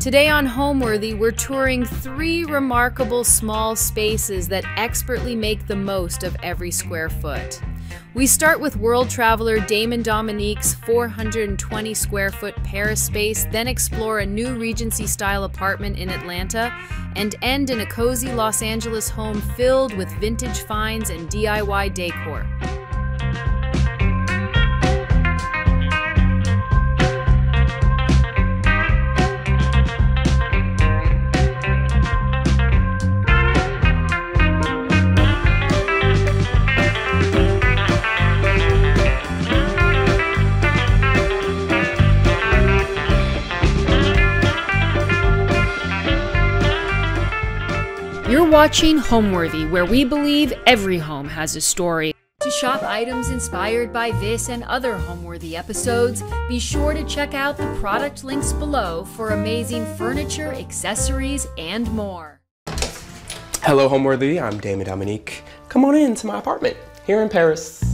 Today on Homeworthy, we're touring 3 remarkable small spaces that expertly make the most of every square foot. We start with world traveler Damon Dominique's 420 square foot Paris space, then explore a new Regency-style apartment in Atlanta, and end in a cozy Los Angeles home filled with vintage finds and DIY decor. You're watching Homeworthy, where we believe every home has a story. To shop items inspired by this and other Homeworthy episodes, be sure to check out the product links below for amazing furniture, accessories, and more. Hello Homeworthy, I'm Damon Dominique. Come on in to my apartment here in Paris.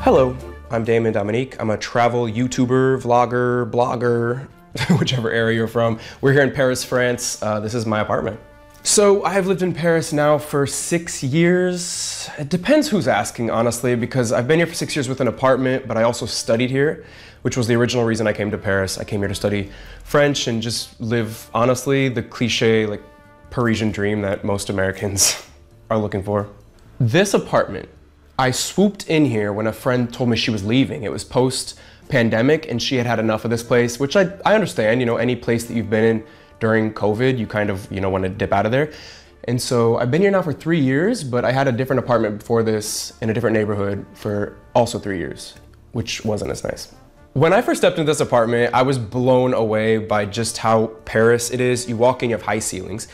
Hello, I'm Damon Dominique. I'm a travel YouTuber, vlogger, blogger, whichever area you're from. We're here in Paris, France. This is my apartment. So I have lived in Paris now for 6 years. It depends who's asking, honestly, because I've been here for 6 years with an apartment, but I also studied here, which was the original reason I came to Paris. I came here to study French and just live, honestly, the cliche, like, Parisian dream that most Americans are looking for. This apartment, I swooped in here when a friend told me she was leaving. It was post-pandemic and she had had enough of this place, which I understand, you know, any place that you've been in during COVID, you kind of, you know, want to dip out of there. And so I've been here now for 3 years, but I had a different apartment before this in a different neighborhood for also 3 years, which wasn't as nice. When I first stepped into this apartment, I was blown away by just how Paris it is. You walk in, you have high ceilings.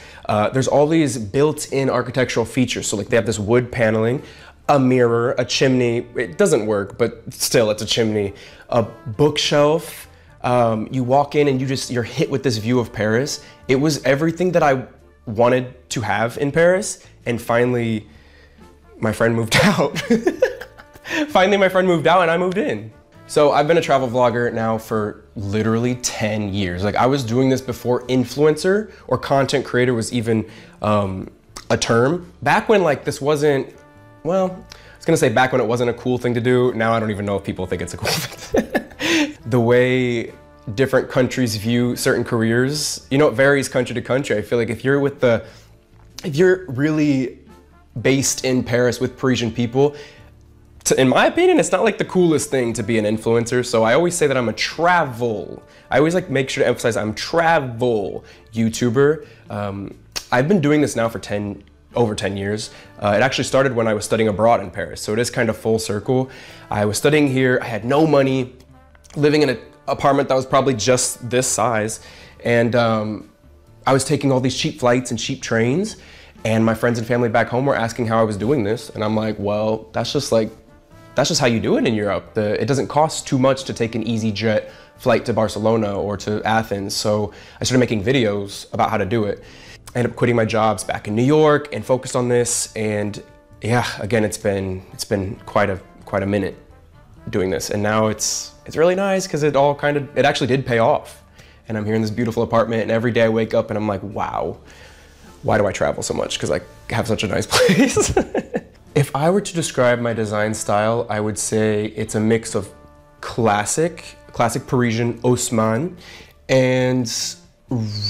There's all these built-in architectural features. So like they have this wood paneling, a mirror, a chimney. It doesn't work, but still it's a chimney. A bookshelf. You walk in and you're hit with this view of Paris. It was everything that I wanted to have in Paris. And finally, my friend moved out. Finally, my friend moved out and I moved in. So I've been a travel vlogger now for literally 10 years. Like I was doing this before influencer or content creator was even a term. Back when like this wasn't, well, I was gonna say back when it wasn't a cool thing to do. Now I don't even know if people think it's a cool thing. The way different countries view certain careers, you know, it varies country to country. I feel like if you're really based in Paris with Parisian people, in my opinion, it's not like the coolest thing to be an influencer. So I always say that I'm a travel. I always like make sure to emphasize I'm travel YouTuber. I've been doing this now for over 10 years. It actually started when I was studying abroad in Paris, so it is kind of full circle. I was studying here, I had no money, living in an apartment that was probably just this size, and I was taking all these cheap flights and cheap trains, and my friends and family back home were asking how I was doing this, and I'm like, well, that's just how you do it in Europe. It doesn't cost too much to take an EasyJet flight to Barcelona or to Athens, so I started making videos about how to do it. I ended up quitting my jobs back in New York and focused on this, and yeah, again, it's been quite a minute doing this, and now it's really nice because it actually did pay off, and I'm here in this beautiful apartment, and every day I wake up and I'm like, wow, why do I travel so much? Because I have such a nice place. If I were to describe my design style, I would say it's a mix of classic Parisian Haussmann, and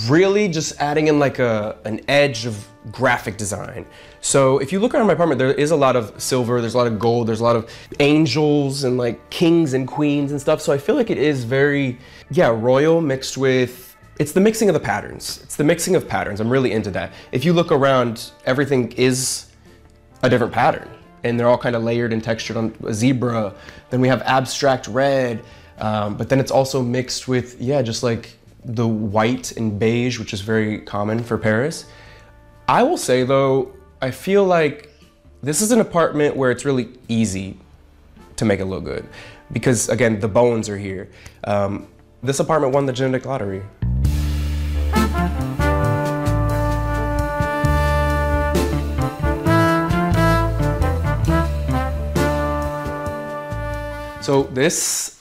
really just adding in like an edge of graphic design. So if you look around my apartment, there is a lot of silver, there's a lot of gold, there's a lot of angels and like kings and queens and stuff. So I feel like it is very, yeah, royal mixed with, it's the mixing of the patterns. It's the mixing of patterns. I'm really into that. If you look around, everything is a different pattern and they're all kind of layered and textured on a zebra. Then we have abstract red, but then it's also mixed with, yeah, just like the white and beige, which is very common for Paris. I will say though, I feel like this is an apartment where it's really easy to make it look good because again, the bones are here. This apartment won the genetic lottery. So this,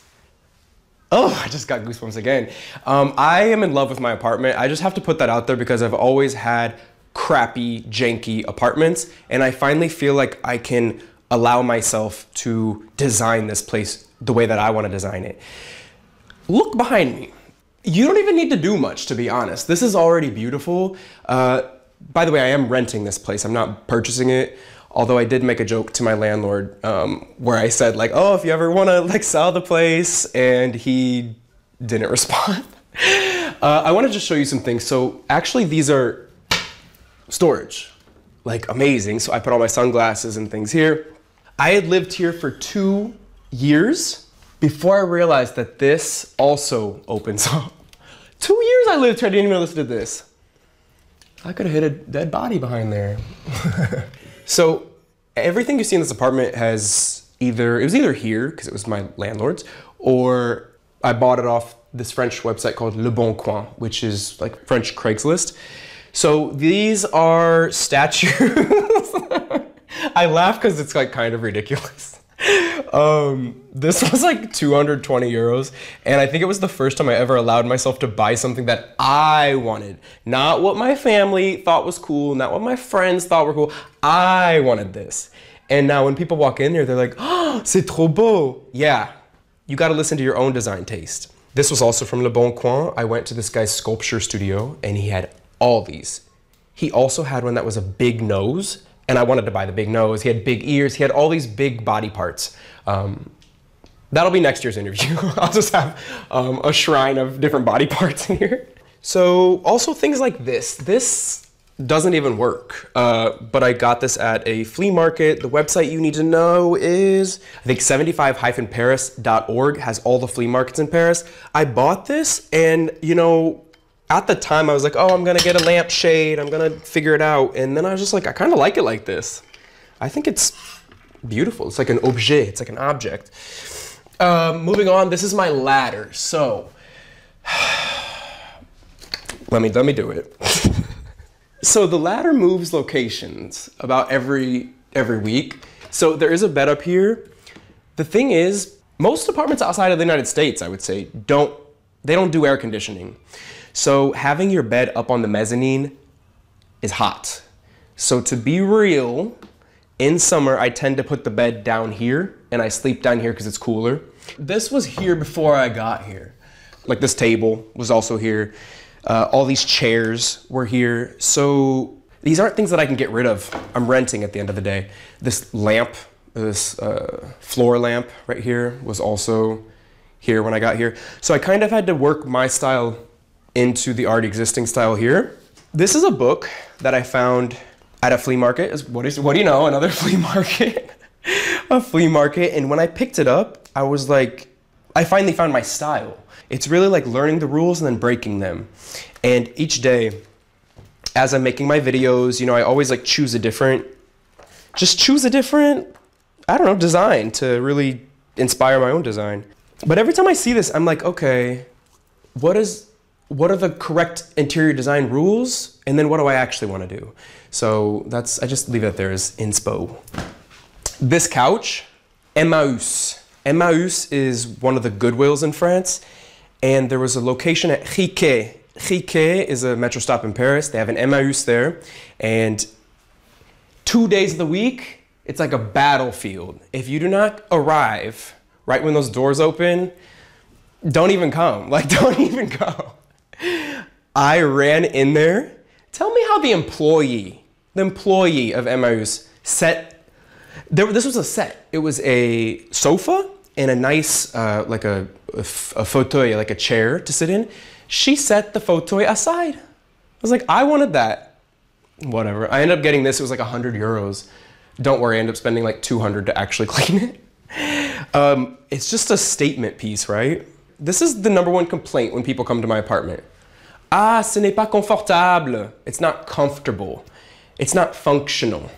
oh, I just got goosebumps again. I am in love with my apartment. I just have to put that out there because I've always had crappy, janky apartments, and I finally feel like I can allow myself to design this place the way that I want to design it. Look behind me. You don't even need to do much, to be honest. This is already beautiful. By the way, I am renting this place. I'm not purchasing it. Although I did make a joke to my landlord where I said like, oh, if you ever want to like sell the place, and he didn't respond. I want to just show you some things. So actually these are storage, like amazing. So I put all my sunglasses and things here. I had lived here for 2 years before I realized that this also opens up. 2 years I lived here, I didn't even listen to this. I could have hit a dead body behind there. So everything you see in this apartment has it was either here, because it was my landlord's, or I bought it off this French website called Le Bon Coin, which is like French Craigslist. So these are statues. I laugh because it's like kind of ridiculous. This was like 220 euros, and I think it was the first time I ever allowed myself to buy something that I wanted. Not what my family thought was cool, not what my friends thought were cool. I wanted this. And now when people walk in here, they're like, oh, c'est trop beau. Yeah, you gotta listen to your own design taste. This was also from Le Bon Coin. I went to this guy's sculpture studio, and he had all these. He also had one that was a big nose, and I wanted to buy the big nose. He had big ears. He had all these big body parts. That'll be next year's interview. I'll just have a shrine of different body parts in here. So also things like this. This doesn't even work, but I got this at a flea market. The website you need to know is, I think 75-paris.org has all the flea markets in Paris. I bought this, and you know, at the time I was like, oh, I'm gonna get a lampshade, I'm gonna figure it out. And then I was just like, I kind of like it like this. I think it's beautiful. It's like an objet, it's like an object. Moving on, this is my ladder. So, let me do it. So the ladder moves locations about every week. So there is a bed up here. The thing is, most apartments outside of the United States, I would say, they don't do air conditioning. So having your bed up on the mezzanine is hot. So to be real, in summer, I tend to put the bed down here, and I sleep down here because it's cooler. This was here before I got here. Like this table was also here. All these chairs were here. So these aren't things that I can get rid of. I'm renting at the end of the day. This lamp, this floor lamp right here was also here when I got here. So I kind of had to work my style into the already existing style here. This is a book that I found at a flea market. What do you know, another flea market. A flea market, and when I picked it up, I was like, I finally found my style. It's really like learning the rules and then breaking them. And each day, as I'm making my videos, you know, I always like choose a different, I don't know, design to really inspire my own design. But every time I see this, I'm like, okay, what are the correct interior design rules? And then what do I actually want to do? So I just leave it there as inspo. This couch, Emmaüs. Emmaüs is one of the Goodwills in France. And there was a location at Riquet. Riquet is a metro stop in Paris. They have an Emmaüs there. And 2 days of the week, it's like a battlefield. If you do not arrive right when those doors open, don't even come. Like, don't even go. I ran in there. Tell me how the employee of Emmaüs this was a set. It was a sofa and a nice, like a fauteuil, like a chair to sit in. She set the fauteuil aside. I was like, I wanted that. Whatever. I ended up getting this. It was like 100 euros. Don't worry, I ended up spending like 200 to actually clean it. It's just a statement piece, right? This is the #1 complaint when people come to my apartment. Ah, ce n'est pas confortable. It's not comfortable. It's not functional.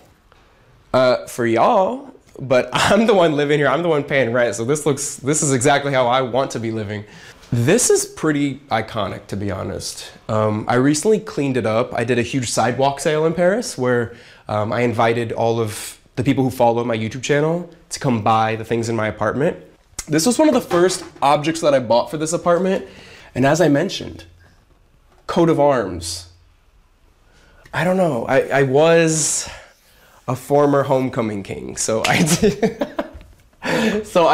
For y'all, but I'm the one living here. I'm the one paying rent. So this is exactly how I want to be living. This is pretty iconic, to be honest. I recently cleaned it up. I did a huge sidewalk sale in Paris where I invited all of the people who follow my YouTube channel to come buy the things in my apartment. This was one of the first objects that I bought for this apartment. And as I mentioned, coat of arms. I don't know. I was a former homecoming king, so I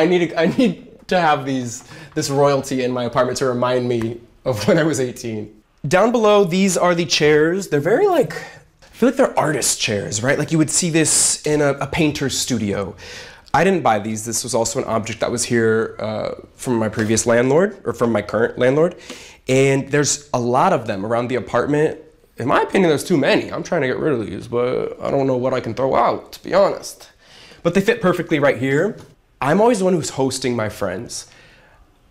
need to have this royalty in my apartment to remind me of when I was 18. Down below, these are the chairs. They're very I feel like they're artist chairs, right? Like you would see this in a painter's studio. I didn't buy these. This was also an object that was here from my previous landlord, or from my current landlord. And there's a lot of them around the apartment. In my opinion, there's too many. I'm trying to get rid of these, but I don't know what I can throw out, to be honest. But they fit perfectly right here. I'm always the one who's hosting my friends.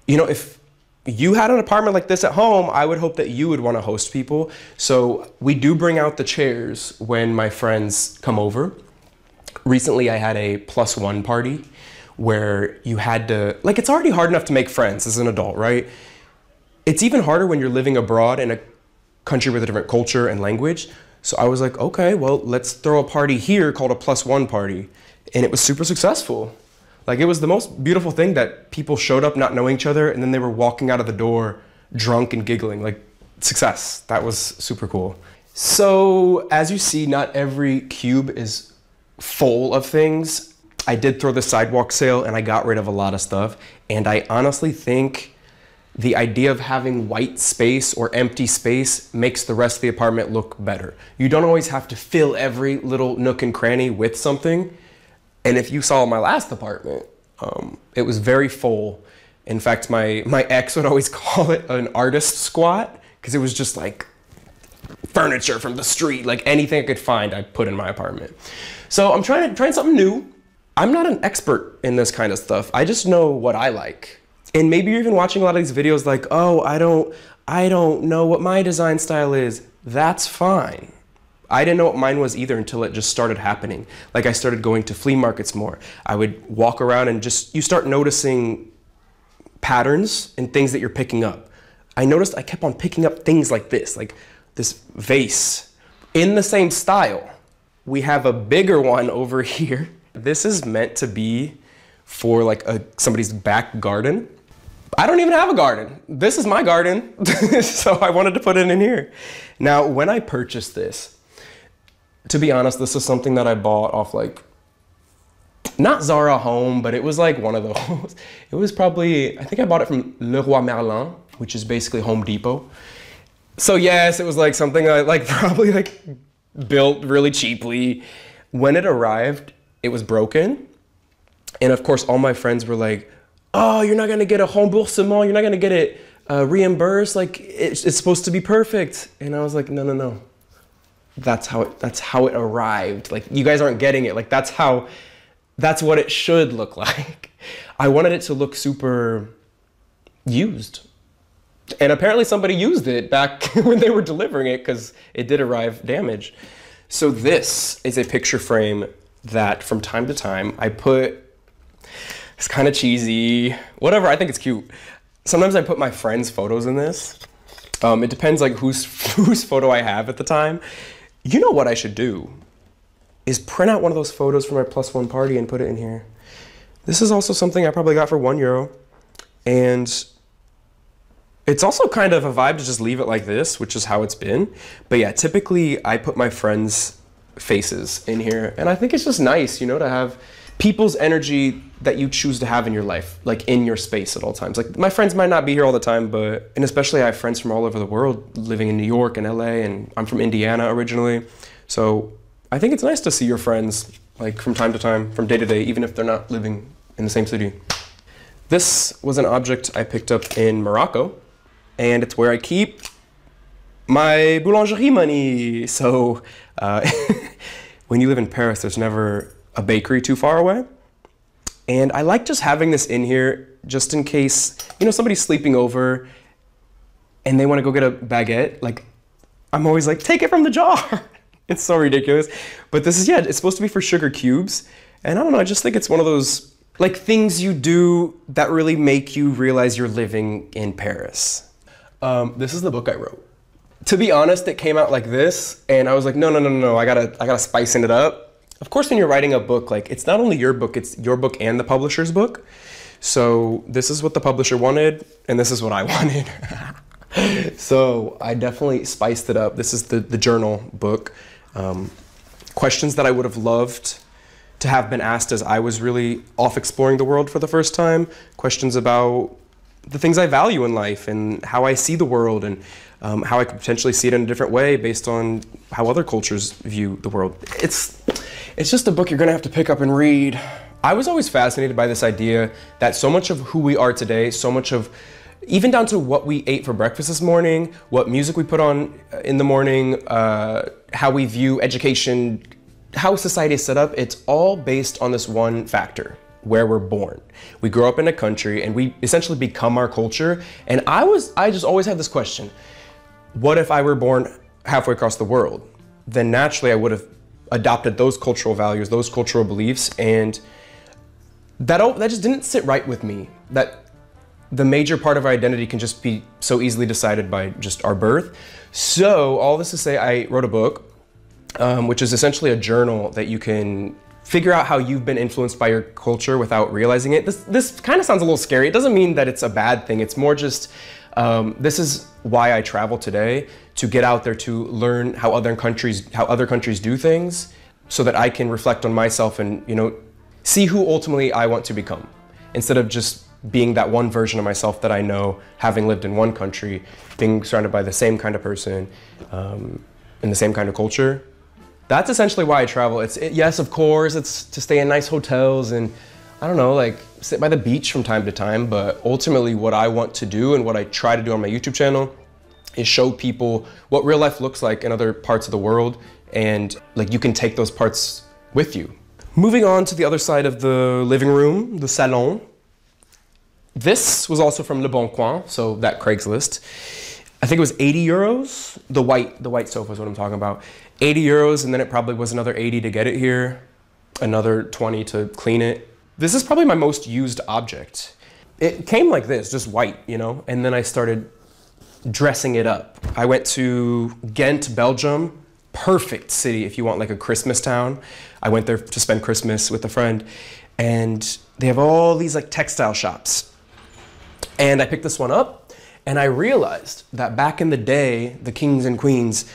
You know, if you had an apartment like this at home, I would hope that you would want to host people. So we do bring out the chairs when my friends come over. Recently, I had a +1 party where you had to, it's already hard enough to make friends as an adult, right? It's even harder when you're living abroad in a country with a different culture and language. So I was like, okay, well, let's throw a party here called a +1 party. And it was super successful. It was the most beautiful thing that people showed up not knowing each other, and then they were walking out of the door drunk and giggling. Success. That was super cool. So as you see, not every cube is full of things. I did throw the sidewalk sale and I got rid of a lot of stuff. And I honestly think the idea of having white space or empty space makes the rest of the apartment look better. You don't always have to fill every little nook and cranny with something. And if you saw my last apartment, it was very full. In fact, my ex would always call it an artist squat because it was just furniture from the street, anything I could find, I put in my apartment. So I'm trying something new. I'm not an expert in this kind of stuff. I just know what I like. And maybe you're even watching a lot of these videos oh, I don't know what my design style is. That's fine. I didn't know what mine was either until it just started happening. I started going to flea markets more. I would walk around and you start noticing patterns and things that you're picking up. I noticed I kept on picking up things like this vase in the same style. We have a bigger one over here. This is meant to be for somebody's back garden. I don't even have a garden. This is my garden. So I wanted to put it in here. Now, when I purchased this, to be honest, this is something that I bought off not Zara Home, but it was one of those. It was probably, I think I bought it from Leroy Merlin, which is basically Home Depot. So yes, it was something I probably built really cheaply. When it arrived, it was broken. And of course, all my friends were oh, you're not gonna get a remboursement, you're not gonna get it reimbursed, it's supposed to be perfect. And I was no. That's how it arrived. You guys aren't getting it. That's what it should look like. I wanted it to look super used. And apparently somebody used it back when they were delivering it because it did arrive damaged. So this is a picture frame that from time to time I put. It's kind of cheesy, whatever, I think it's cute. Sometimes I put my friends' photos in this. It depends whose photo I have at the time. You know what I should do is print out one of those photos from my +1 party and put it in here. This is also something I probably got for €1. And it's also kind of a vibe to just leave it like this, which is how it's been. But yeah, typically I put my friends' faces in here. And I think it's just nice, to have people's energy that you choose to have in your life, in your space at all times. My friends might not be here all the time, and especially I have friends from all over the world living in New York and LA, and I'm from Indiana originally. So I think it's nice to see your friends from time to time, from day to day, even if they're not living in the same city. This was an object I picked up in Morocco, and it's where I keep my boulangerie money. So when you live in Paris, there's never a bakery too far away. And I like just having this in here just in case, somebody's sleeping over and they want to go get a baguette. I'm always take it from the jar. It's so ridiculous. But this is, it's supposed to be for sugar cubes. And I don't know, I just think it's one of those things you do that really make you realize you're living in Paris. This is the book I wrote. To be honest, it came out like this and I was no, I gotta spicing it up. Of course, when you're writing a book, it's not only your book, it's your book and the publisher's book. So this is what the publisher wanted, and this is what I wanted. So I definitely spiced it up. This is the journal book. Questions that I would have loved to have been asked as I was really off exploring the world for the first time. Questions about the things I value in life and how I see the world, and how I could potentially see it in a different way based on how other cultures view the world. It's just a book you're gonna have to pick up and read. I was always fascinated by this idea that so much of who we are today, so much of, even down to what we ate for breakfast this morning, what music we put on in the morning, how we view education, how society is set up, it's all based on this one factor: where we're born. We grow up in a country and we essentially become our culture. And I just always had this question: what if I were born halfway across the world? Then naturally I would have adopted those cultural values, those cultural beliefs, and that just didn't sit right with me. That the major part of our identity can just be so easily decided by just our birth. So all this to say, I wrote a book, which is essentially a journal that you can figure out how you've been influenced by your culture without realizing it. This kind of sounds a little scary. It doesn't mean that it's a bad thing. It's more just, this is why I travel today, to get out there, to learn how other countries do things, so that I can reflect on myself and, you know, see who ultimately I want to become, instead of just being that one version of myself that I know, having lived in one country, being surrounded by the same kind of person, in the same kind of culture. That's essentially why I travel. Yes, of course, it's to stay in nice hotels and, I don't know, like sit by the beach from time to time, but ultimately what I want to do and what I try to do on my YouTube channel is show people what real life looks like in other parts of the world, and like you can take those parts with you. Moving on to the other side of the living room, the salon. This was also from Le Bon Coin, so that Craigslist. I think it was 80 euros. The white sofa is what I'm talking about. 80 euros, and then it probably was another 80 to get it here, another 20 to clean it. This is probably my most used object. It came like this, just white, you know, and then I started dressing it up. I went to Ghent, Belgium. Perfect city if you want like a Christmas town. I went there to spend Christmas with a friend, and they have all these like textile shops. And I picked this one up, and I realized that back in the day, the kings and queens,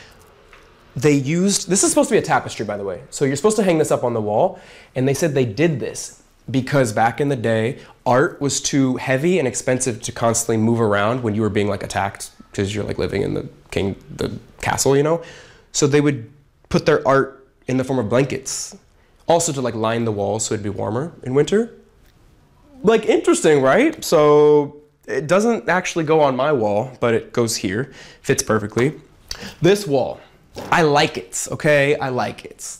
they used, this is supposed to be a tapestry, by the way. So you're supposed to hang this up on the wall. And they said they did this because back in the day, art was too heavy and expensive to constantly move around when you were being like attacked, because you're like living in the castle, you know? So they would put their art in the form of blankets, also to like line the walls so it'd be warmer in winter. Like, interesting, right? So it doesn't actually go on my wall, but it goes here, fits perfectly. This wall, I like it, okay? I like it.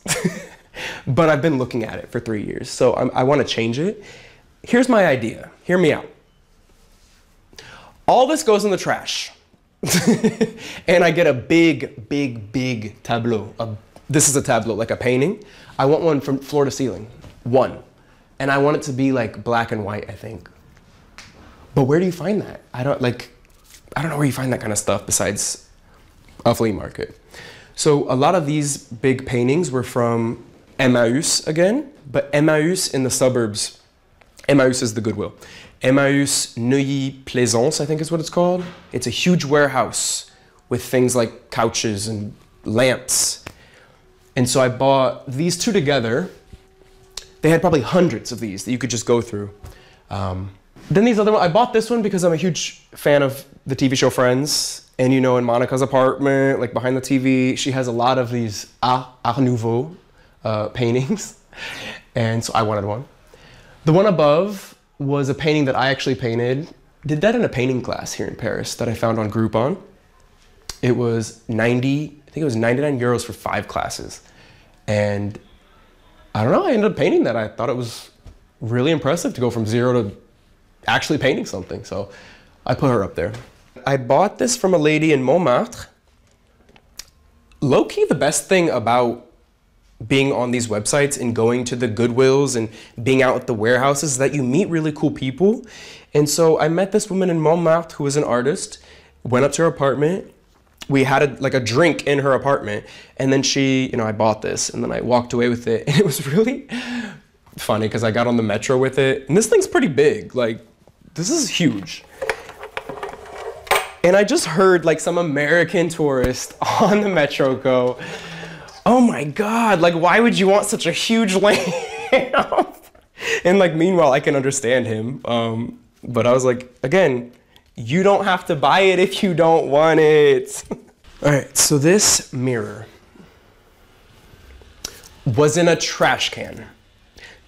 But I've been looking at it for 3 years, so I want to change it. Here's my idea. Hear me out. All this goes in the trash. And I get a big, big, big tableau. This is a tableau, like a painting. I want one from floor to ceiling. One. And I want it to be like black and white, I think. But where do you find that? I don't know where you find that kind of stuff besides a flea market. So a lot of these big paintings were from Emmaüs again, but Emmaüs in the suburbs. Emmaüs is the Goodwill. Emmaüs Neuilly-Plaisance, I think is what it's called. It's a huge warehouse with things like couches and lamps. And so I bought these two together. They had probably hundreds of these that you could just go through. Then these other ones, I bought this one because I'm a huge fan of the TV show Friends. And you know, in Monica's apartment, like behind the TV, she has a lot of these Art Nouveau paintings. And so I wanted one. The one above was a painting that I actually painted. Did that in a painting class here in Paris that I found on Groupon. It was 99 euros for 5 classes. And I don't know, I ended up painting that. I thought it was really impressive to go from 0 to actually painting something. So I put her up there. I bought this from a lady in Montmartre. Low-key, the best thing about being on these websites and going to the Goodwills and being out at the warehouses is that you meet really cool people. And so I met this woman in Montmartre who was an artist, went up to her apartment. We had a drink in her apartment, and then she, you know, I bought this and then I walked away with it. And it was really funny because I got on the metro with it, and this thing's pretty big. Like, this is huge. And I just heard like some American tourist on the metro go, "Oh my God, like why would you want such a huge lamp?" And like, meanwhile, I can understand him. But I was like, again, you don't have to buy it if you don't want it. All right, so this mirror was in a trash can.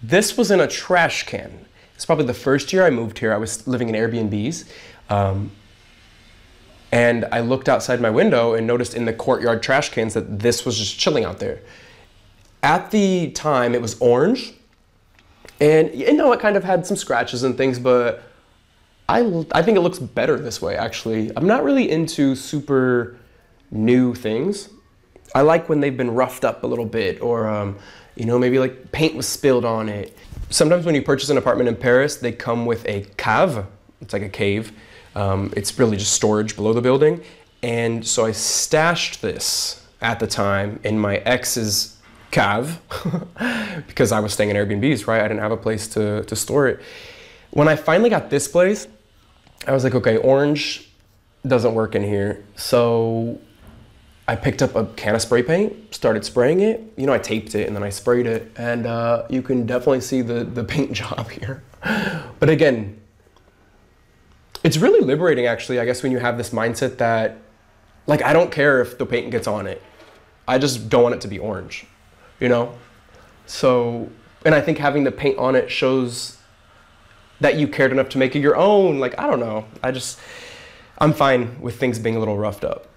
This was in a trash can. It's probably the first year I moved here. I was living in Airbnbs. And I looked outside my window and noticed in the courtyard trash cans that this was just chilling out there. At the time, it was orange. And you know, it kind of had some scratches and things, but I think it looks better this way, actually. I'm not really into super new things. I like when they've been roughed up a little bit, or you know, maybe like paint was spilled on it. Sometimes when you purchase an apartment in Paris, they come with a cave. It's like a cave. It's really just storage below the building. And so I stashed this at the time in my ex's cave because I was staying in Airbnbs, right? I didn't have a place to store it. When I finally got this place, I was like, okay, orange doesn't work in here. So I picked up a can of spray paint, started spraying it. You know, I taped it and then I sprayed it, and you can definitely see the paint job here. But again, it's really liberating, actually, I guess, when you have this mindset that, like, I don't care if the paint gets on it. I just don't want it to be orange, you know? So, and I think having the paint on it shows that you cared enough to make it your own. Like, I don't know. I'm fine with things being a little roughed up.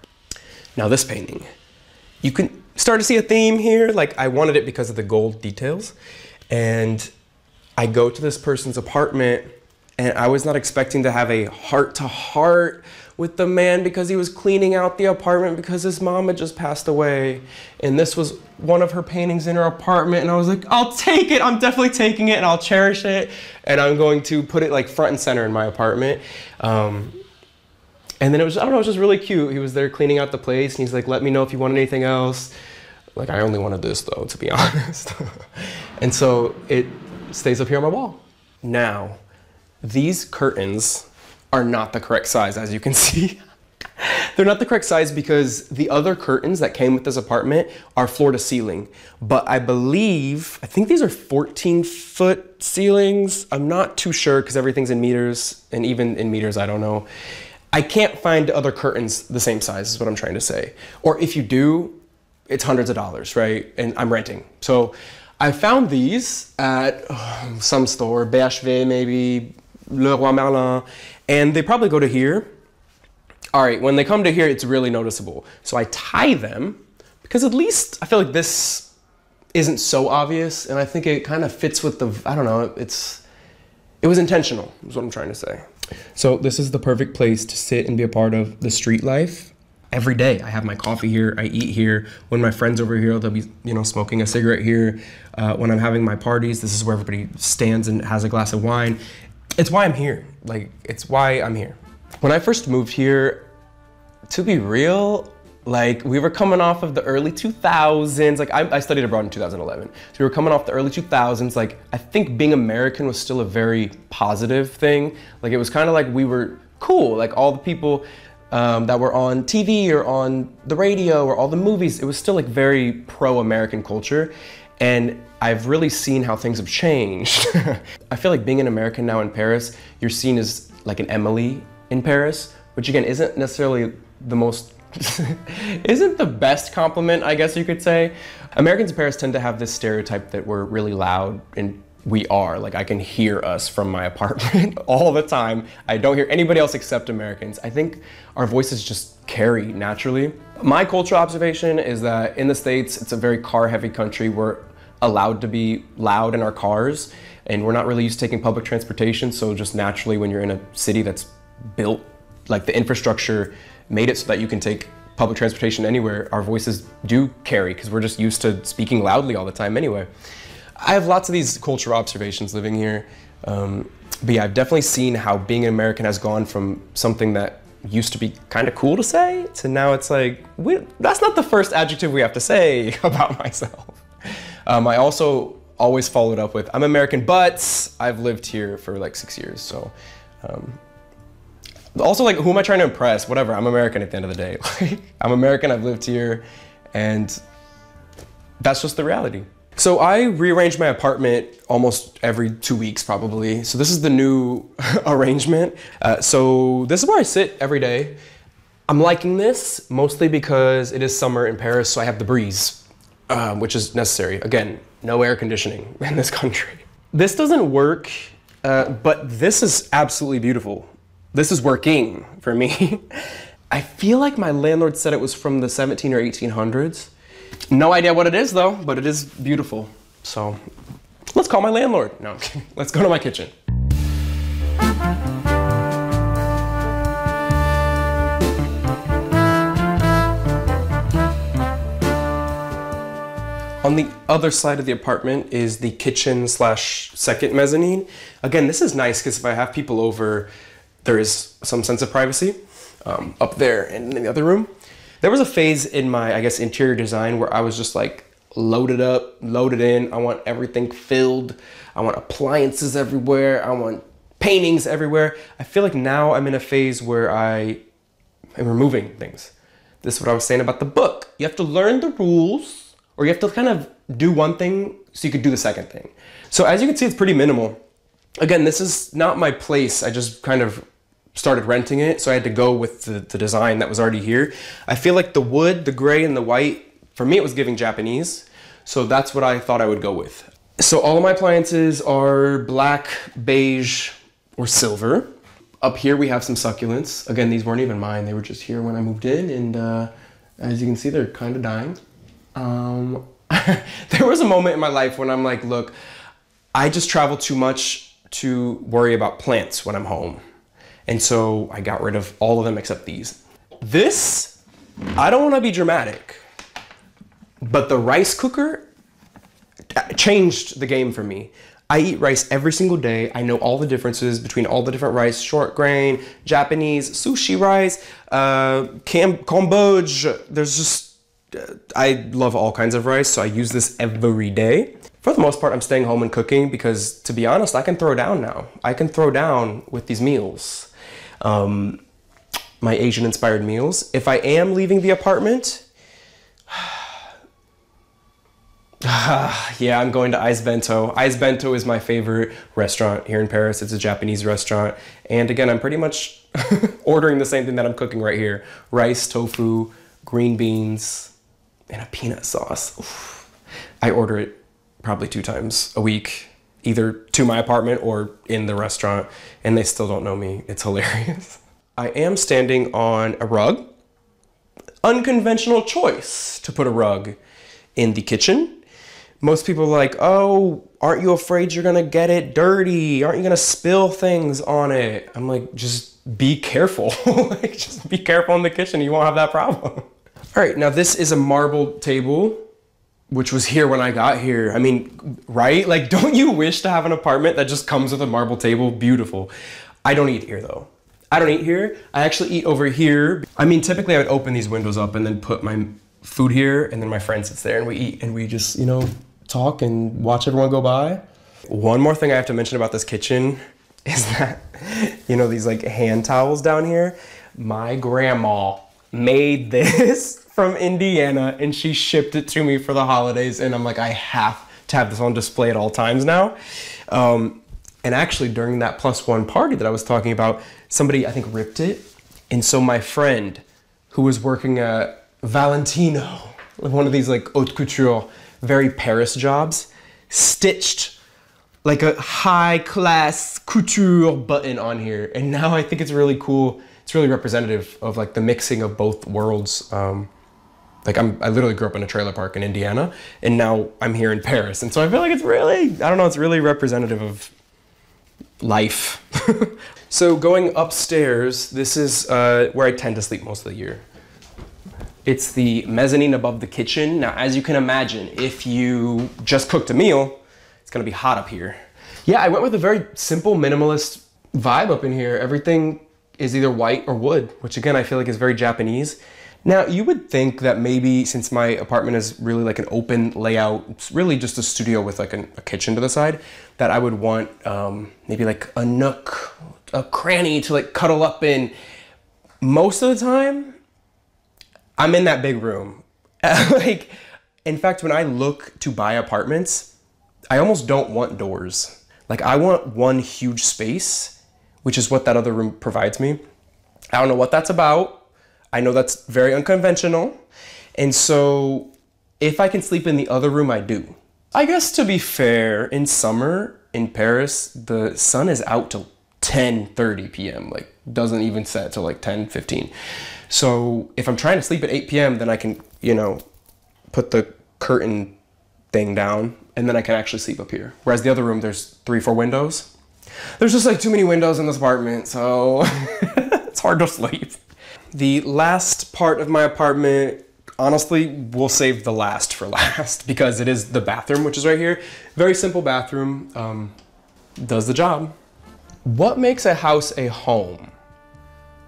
Now this painting, you can start to see a theme here. Like, I wanted it because of the gold details. And I go to this person's apartment, and I was not expecting to have a heart-to-heart with the man because he was cleaning out the apartment because his mom had just passed away. And this was one of her paintings in her apartment. And I was like, I'll take it. I'm definitely taking it, and I'll cherish it. And I'm going to put it like front and center in my apartment. And then it was, I don't know, it was just really cute. He was there cleaning out the place, and he's like, let me know if you want anything else. Like, I only wanted this though, to be honest. And so it stays up here on my wall. Now, these curtains are not the correct size, as you can see. They're not the correct size because the other curtains that came with this apartment are floor to ceiling. But I think these are 14-foot ceilings. I'm not too sure because everything's in meters, and even in meters, I don't know. I can't find other curtains the same size, is what I'm trying to say. Or if you do, it's hundreds of dollars, right? And I'm renting. So I found these at some store, BHV maybe, Leroy Merlin, and they probably go to here. All right, when they come to here, it's really noticeable. So I tie them because at least I feel like this isn't so obvious, and I think it kind of fits with the, I don't know, it was intentional, is what I'm trying to say. So this is the perfect place to sit and be a part of the street life. Every day I have my coffee here, I eat here. When my friends over here, they'll be, you know, smoking a cigarette here. When I'm having my parties, this is where everybody stands and has a glass of wine. It's why I'm here. Like, it's why I'm here. When I first moved here, to be real, like, we were coming off of the early 2000s. Like, I studied abroad in 2011. So we were coming off the early 2000s. Like, I think being American was still a very positive thing. Like, it was kind of like we were cool. Like, all the people that were on TV or on the radio or all the movies, it was still like very pro-American culture. And I've really seen how things have changed. I feel like being an American now in Paris, you're seen as like an Emily in Paris, which again, isn't necessarily the most, isn't the best compliment, I guess you could say. Americans in Paris tend to have this stereotype that we're really loud, and we are. Like, I can hear us from my apartment all the time. I don't hear anybody else except Americans. I think our voices just carry naturally. My cultural observation is that in the States, it's a very car-heavy country. We're allowed to be loud in our cars, and we're not really used to taking public transportation. So just naturally, when you're in a city that's built, like the infrastructure made it so that you can take public transportation anywhere, our voices do carry because we're just used to speaking loudly all the time anyway. I have lots of these cultural observations living here. But yeah, I've definitely seen how being an American has gone from something that used to be kind of cool to say to now it's like, that's not the first adjective we have to say about myself. I also always followed up with, I'm American, but I've lived here for like 6 years. So also, like, who am I trying to impress? Whatever, I'm American at the end of the day. I'm American, I've lived here, and that's just the reality. So I rearrange my apartment almost every 2 weeks probably. So this is the new arrangement. So this is where I sit every day. I'm liking this mostly because it is summer in Paris, so I have the breeze, which is necessary. Again, no air conditioning in this country. This doesn't work, but this is absolutely beautiful. This is working for me. I feel like my landlord said it was from the 17 or 1800s. No idea what it is though, but it is beautiful. So let's call my landlord. No, let's go to my kitchen. On the other side of the apartment is the kitchen slash second mezzanine. Again, this is nice because if I have people over, there is some sense of privacy up there and in the other room. There was a phase in my, I guess, interior design where I was just like loaded up, loaded in. I want everything filled. I want appliances everywhere. I want paintings everywhere. I feel like now I'm in a phase where I am removing things. This is what I was saying about the book. You have to learn the rules, or you have to kind of do one thing so you could do the second thing. So as you can see, it's pretty minimal. Again, this is not my place. I just kind of started renting it, so I had to go with the design that was already here. I feel like the wood, the gray, and the white, for me it was giving Japanese, so that's what I thought I would go with. So all of my appliances are black, beige, or silver. Up here we have some succulents. Again, these weren't even mine, they were just here when I moved in, and as you can see, they're kind of dying. There was a moment in my life when I'm like, look, I just travel too much to worry about plants when I'm home. And so I got rid of all of them except these. This, I don't want to be dramatic, but the rice cooker changed the game for me. I eat rice every single day. I know all the differences between all the different rice, short grain, Japanese, sushi rice, Cambodge. There's just, I love all kinds of rice, so I use this every day. For the most part, I'm staying home and cooking because, to be honest, I can throw down now. I can throw down with these meals. My Asian-inspired meals. If I am leaving the apartment, yeah, I'm going to Ice Bento. Ice Bento is my favorite restaurant here in Paris. It's a Japanese restaurant. And again, I'm pretty much ordering the same thing that I'm cooking right here. Rice, tofu, green beans, and a peanut sauce. Oof. I order it probably 2 times a week, either to my apartment or in the restaurant, and they still don't know me. It's hilarious. I am standing on a rug. Unconventional choice to put a rug in the kitchen. Most people are like, oh, aren't you afraid you're gonna get it dirty? Aren't you gonna spill things on it? I'm like, just be careful. Like, just be careful in the kitchen, you won't have that problem. All right, now this is a marble table, which was here when I got here. I mean, right? Like, don't you wish to have an apartment that just comes with a marble table? Beautiful. I don't eat here though. I don't eat here. I actually eat over here. I mean, typically I would open these windows up and then put my food here, and then my friend sits there and we eat and we just, you know, talk and watch everyone go by. One more thing I have to mention about this kitchen is that, you know, these like hand towels down here, my grandma made this from Indiana and she shipped it to me for the holidays, and I'm like, I have to have this on display at all times now. And actually during that +1 party that I was talking about, somebody I think ripped it. And so my friend who was working at Valentino, one of these like haute couture, very Paris jobs, stitched like a high class couture button on here. And now I think it's really cool. It's really representative of like the mixing of both worlds. Like I literally grew up in a trailer park in Indiana, and now I'm here in Paris. And so I feel like it's really, I don't know, it's really representative of life. So going upstairs, this is where I tend to sleep most of the year. It's the mezzanine above the kitchen. Now, as you can imagine, if you just cooked a meal, it's gonna be hot up here. Yeah, I went with a very simple, minimalist vibe up in here. Everything is either white or wood, which again, I feel like is very Japanese. Now, you would think that maybe since my apartment is really like an open layout, it's really just a studio with like a kitchen to the side, that I would want maybe like a nook, a cranny to like cuddle up in. Most of the time, I'm in that big room. Like, in fact, when I look to buy apartments, I almost don't want doors. Like, I want one huge space, which is what that other room provides me. I don't know what that's about. I know that's very unconventional. And so if I can sleep in the other room, I do. I guess to be fair, in summer in Paris, the sun is out till 10:30 p.m. Like, doesn't even set till like 10:15. So if I'm trying to sleep at 8 p.m., then I can, you know, put the curtain thing down and then I can actually sleep up here. Whereas the other room, there's 3-4 windows. There's just like too many windows in this apartment, so it's hard to sleep. The last part of my apartment, honestly, we'll save the last for last because it is the bathroom, which is right here. Very simple bathroom, does the job. What makes a house a home?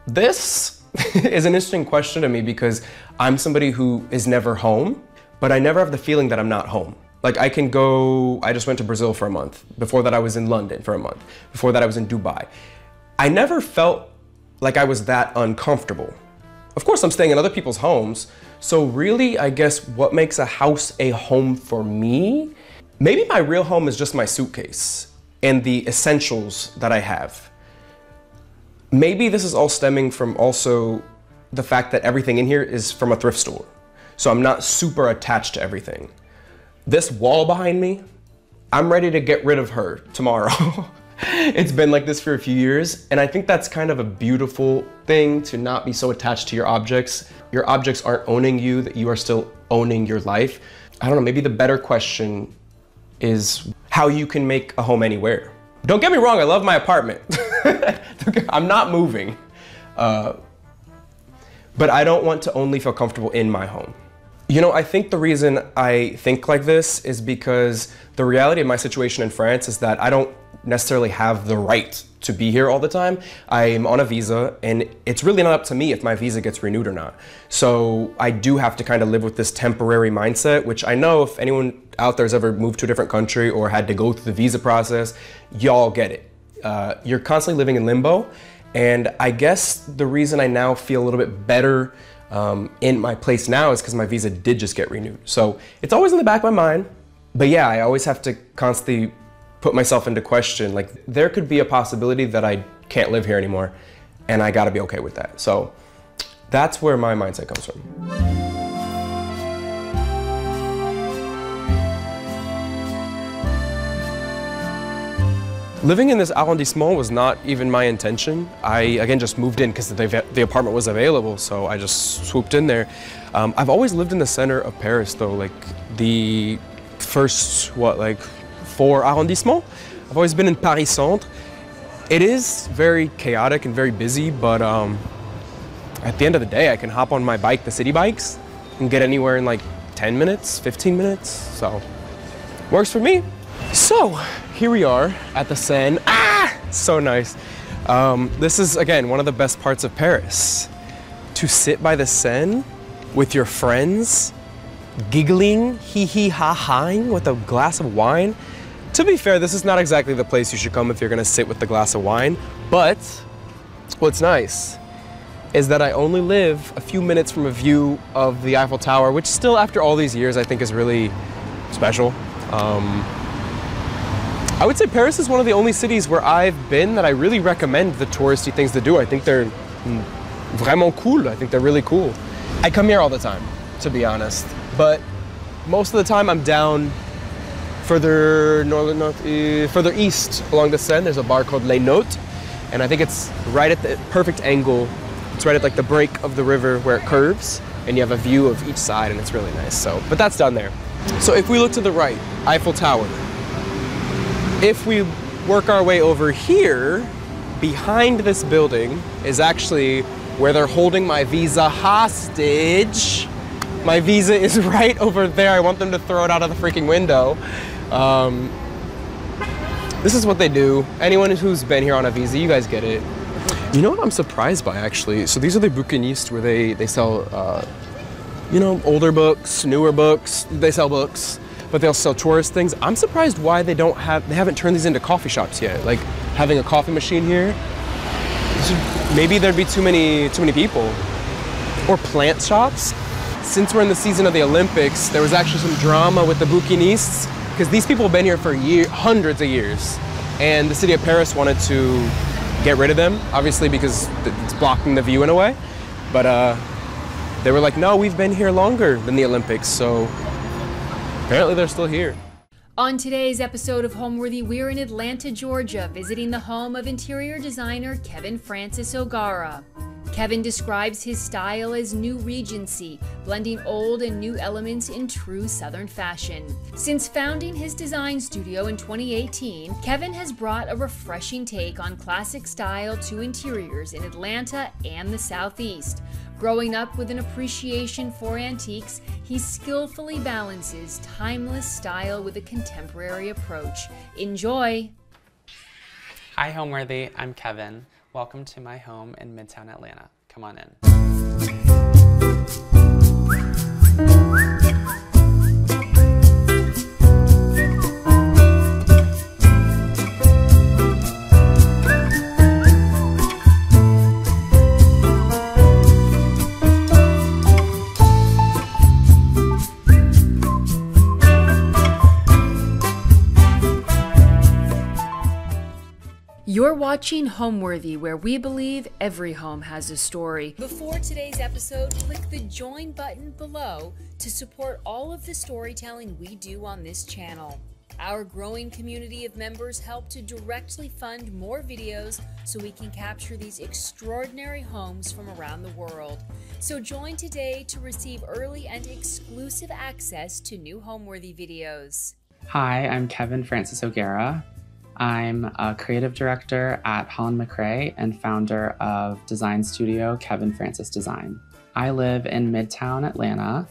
This is an interesting question to me because I'm somebody who is never home, but I never have the feeling that I'm not home. Like I just went to Brazil for a month. Before that I was in London for a month. Before that I was in Dubai. I never felt like I was that uncomfortable. Of course, I'm staying in other people's homes. So really, I guess what makes a house a home for me? Maybe my real home is just my suitcase and the essentials that I have. Maybe this is all stemming from also the fact that everything in here is from a thrift store. So I'm not super attached to everything. This wall behind me, I'm ready to get rid of her tomorrow. It's been like this for a few years, and I think that's kind of a beautiful thing to not be so attached to your objects. Your objects aren't owning you, that you are still owning your life. I don't know, maybe the better question is how you can make a home anywhere. Don't get me wrong, I love my apartment. I'm not moving. But I don't want to only feel comfortable in my home. You know, I think the reason I think like this is because the reality of my situation in France is that I don't necessarily have the right to be here all the time. I'm on a visa and it's really not up to me if my visa gets renewed or not. So I do have to kind of live with this temporary mindset, which I know if anyone out there has ever moved to a different country or had to go through the visa process, y'all get it. You're constantly living in limbo. And I guess the reason I now feel a little bit better in my place now is because my visa did just get renewed. So it's always in the back of my mind. But yeah, I always have to constantly put myself into question. Like, there could be a possibility that I can't live here anymore, and I gotta be okay with that. So that's where my mindset comes from. Living in this arrondissement was not even my intention. I, again, just moved in because the apartment was available, so I just swooped in there. I've always lived in the center of Paris, though, like the first, like 4 arrondissements. I've always been in Paris Centre. It is very chaotic and very busy, but at the end of the day, I can hop on my bike, the city bikes, and get anywhere in like 10 minutes, 15 minutes, so works for me. So here we are at the Seine. Ah, so nice. This is, again, one of the best parts of Paris. To sit by the Seine with your friends, giggling, hee-hee-ha-haing with a glass of wine. To be fair, this is not exactly the place you should come if you're gonna sit with a glass of wine, but what's nice is that I only live a few minutes from a view of the Eiffel Tower, which still, after all these years, I think is really special. I would say Paris is one of the only cities where I've been that I really recommend the touristy things to do. I think they're vraiment cool. I think they're really cool. I come here all the time, to be honest, but most of the time I'm down further east along the Seine. There's a bar called Les Notes, and I think it's right at the perfect angle. It's right at like the break of the river where it curves, and you have a view of each side, and it's really nice. So, but that's down there. So if we look to the right, Eiffel Tower. If we work our way over here, behind this building is actually where they're holding my visa hostage. My visa is right over there. I want them to throw it out of the freaking window. This is what they do. Anyone who's been here on a visa, you guys get it. You know what I'm surprised by, actually? So these are the bouquinistes where they sell, you know, older books, newer books. They sell books, but they'll sell tourist things. I'm surprised why they haven't turned these into coffee shops yet. Like having a coffee machine here. Maybe there'd be too many people. Or plant shops. Since we're in the season of the Olympics, there was actually some drama with the bouquinistes because these people have been here for hundreds of years. And the city of Paris wanted to get rid of them, obviously because it's blocking the view in a way. But they were like, no, we've been here longer than the Olympics, so apparently they're still here. On today's episode of Homeworthy, we're in Atlanta, Georgia, visiting the home of interior designer Kevin Francis O'Gara. Kevin describes his style as New Regency, blending old and new elements in true Southern fashion. Since founding his design studio in 2018, Kevin has brought a refreshing take on classic style to interiors in Atlanta and the Southeast. Growing up with an appreciation for antiques, he skillfully balances timeless style with a contemporary approach. Enjoy! Hi Homeworthy, I'm Kevin. Welcome to my home in Midtown Atlanta. Come on in. You're watching Homeworthy, where we believe every home has a story. Before today's episode, click the join button below to support all of the storytelling we do on this channel. Our growing community of members help to directly fund more videos so we can capture these extraordinary homes from around the world. So join today to receive early and exclusive access to new Homeworthy videos. Hi, I'm Kevin Francis O'Gara. I'm a creative director at Holland McRae and founder of design studio Kevin Francis Design. I live in Midtown Atlanta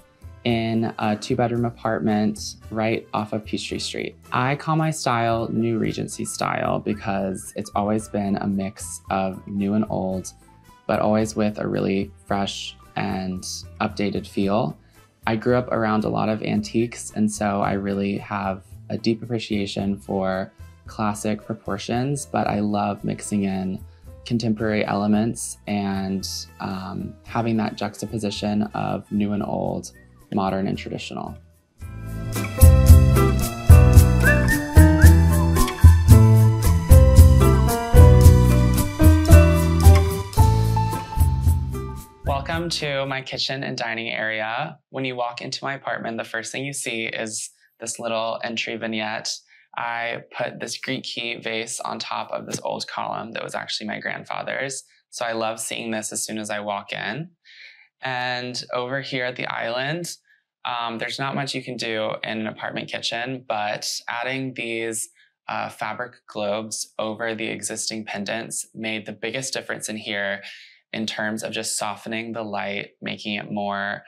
in a 2-bedroom apartment right off of Peachtree Street. I call my style New Regency style because it's always been a mix of new and old, but always with a really fresh and updated feel. I grew up around a lot of antiques, and so I really have a deep appreciation for classic proportions, but I love mixing in contemporary elements and having that juxtaposition of new and old, modern and traditional. Welcome to my kitchen and dining area. When you walk into my apartment, the first thing you see is this little entry vignette. I put this Greek key vase on top of this old column that was actually my grandfather's. So I love seeing this as soon as I walk in. And over here at the island, there's not much you can do in an apartment kitchen, but adding these fabric globes over the existing pendants made the biggest difference in here in terms of just softening the light, making it more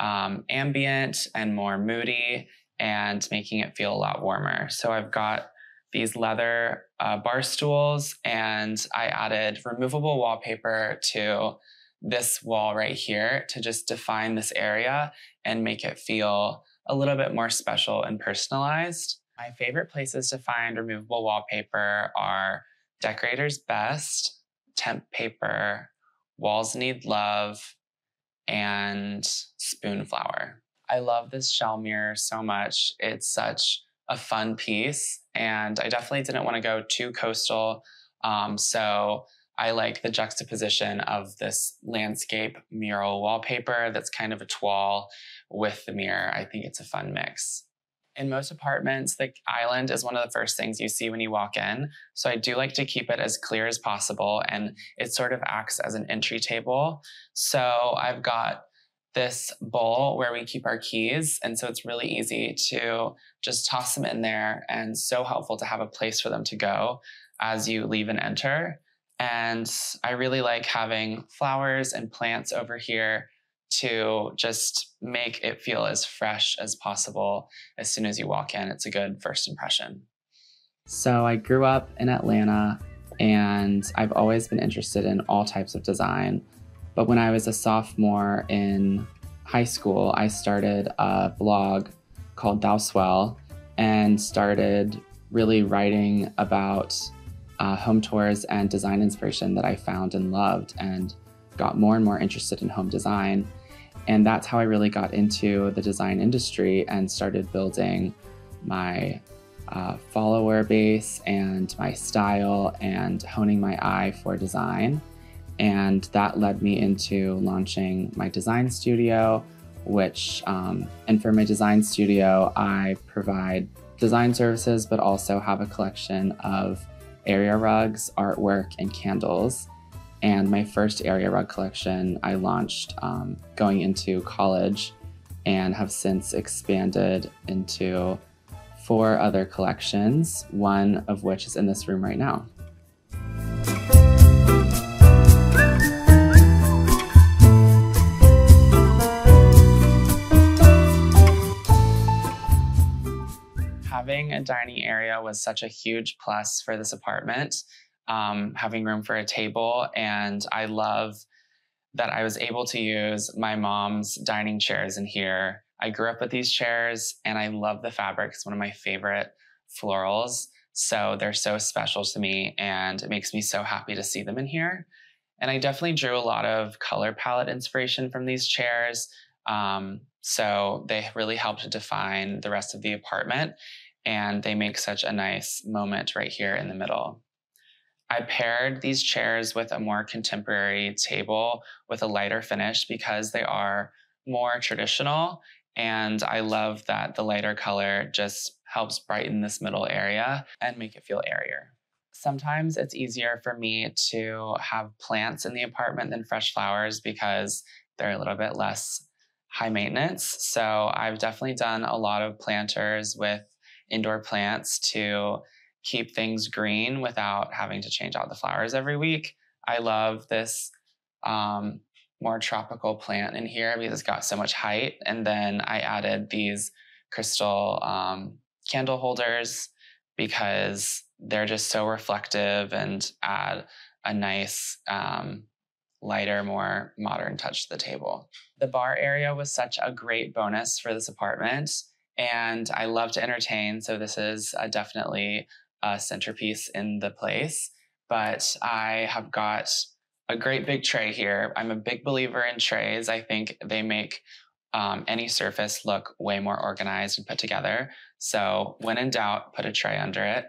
ambient and more moody, and making it feel a lot warmer. So I've got these leather bar stools, and I added removable wallpaper to this wall right here to just define this area and make it feel a little bit more special and personalized. My favorite places to find removable wallpaper are Decorator's Best, Temp Paper, Walls Need Love, and Spoonflower. I love this shell mirror so much. It's such a fun piece, and I definitely didn't want to go too coastal. So I like the juxtaposition of this landscape mural wallpaper that's kind of a toile with the mirror. I think it's a fun mix. In most apartments, the island is one of the first things you see when you walk in. So I do like to keep it as clear as possible, and it sort of acts as an entry table. So I've got this bowl where we keep our keys. And so it's really easy to just toss them in there, and so helpful to have a place for them to go as you leave and enter. And I really like having flowers and plants over here to just make it feel as fresh as possible as soon as you walk in. It's a good first impression. So I grew up in Atlanta and I've always been interested in all types of design. But when I was a sophomore in high school, I started a blog called Dowswell and started really writing about home tours and design inspiration that I found and loved, and got more and more interested in home design. And that's how I really got into the design industry and started building my follower base and my style and honing my eye for design. And that led me into launching my design studio, which, and for my design studio, I provide design services, but also have a collection of area rugs, artwork, and candles. And my first area rug collection I launched going into college, and have since expanded into 4 other collections, one of which is in this room right now. Having a dining area was such a huge plus for this apartment, having room for a table, and I love that I was able to use my mom's dining chairs in here. I grew up with these chairs, and I love the fabric. It's one of my favorite florals, so they're so special to me, and it makes me so happy to see them in here. And I definitely drew a lot of color palette inspiration from these chairs, so they really help to define the rest of the apartment, and they make such a nice moment right here in the middle. I paired these chairs with a more contemporary table with a lighter finish because they are more traditional, and I love that the lighter color just helps brighten this middle area and make it feel airier. Sometimes it's easier for me to have plants in the apartment than fresh flowers because they're a little bit less high maintenance. So I've definitely done a lot of planters with indoor plants to keep things green without having to change out the flowers every week. I love this more tropical plant in here because it's got so much height. And then I added these crystal candle holders because they're just so reflective and add a nice lighter, more modern touch to the table. The bar area was such a great bonus for this apartment, and I love to entertain, so this is definitely a centerpiece in the place. But I have got a great big tray here. I'm a big believer in trays. I think they make any surface look way more organized and put together. So when in doubt, put a tray under it.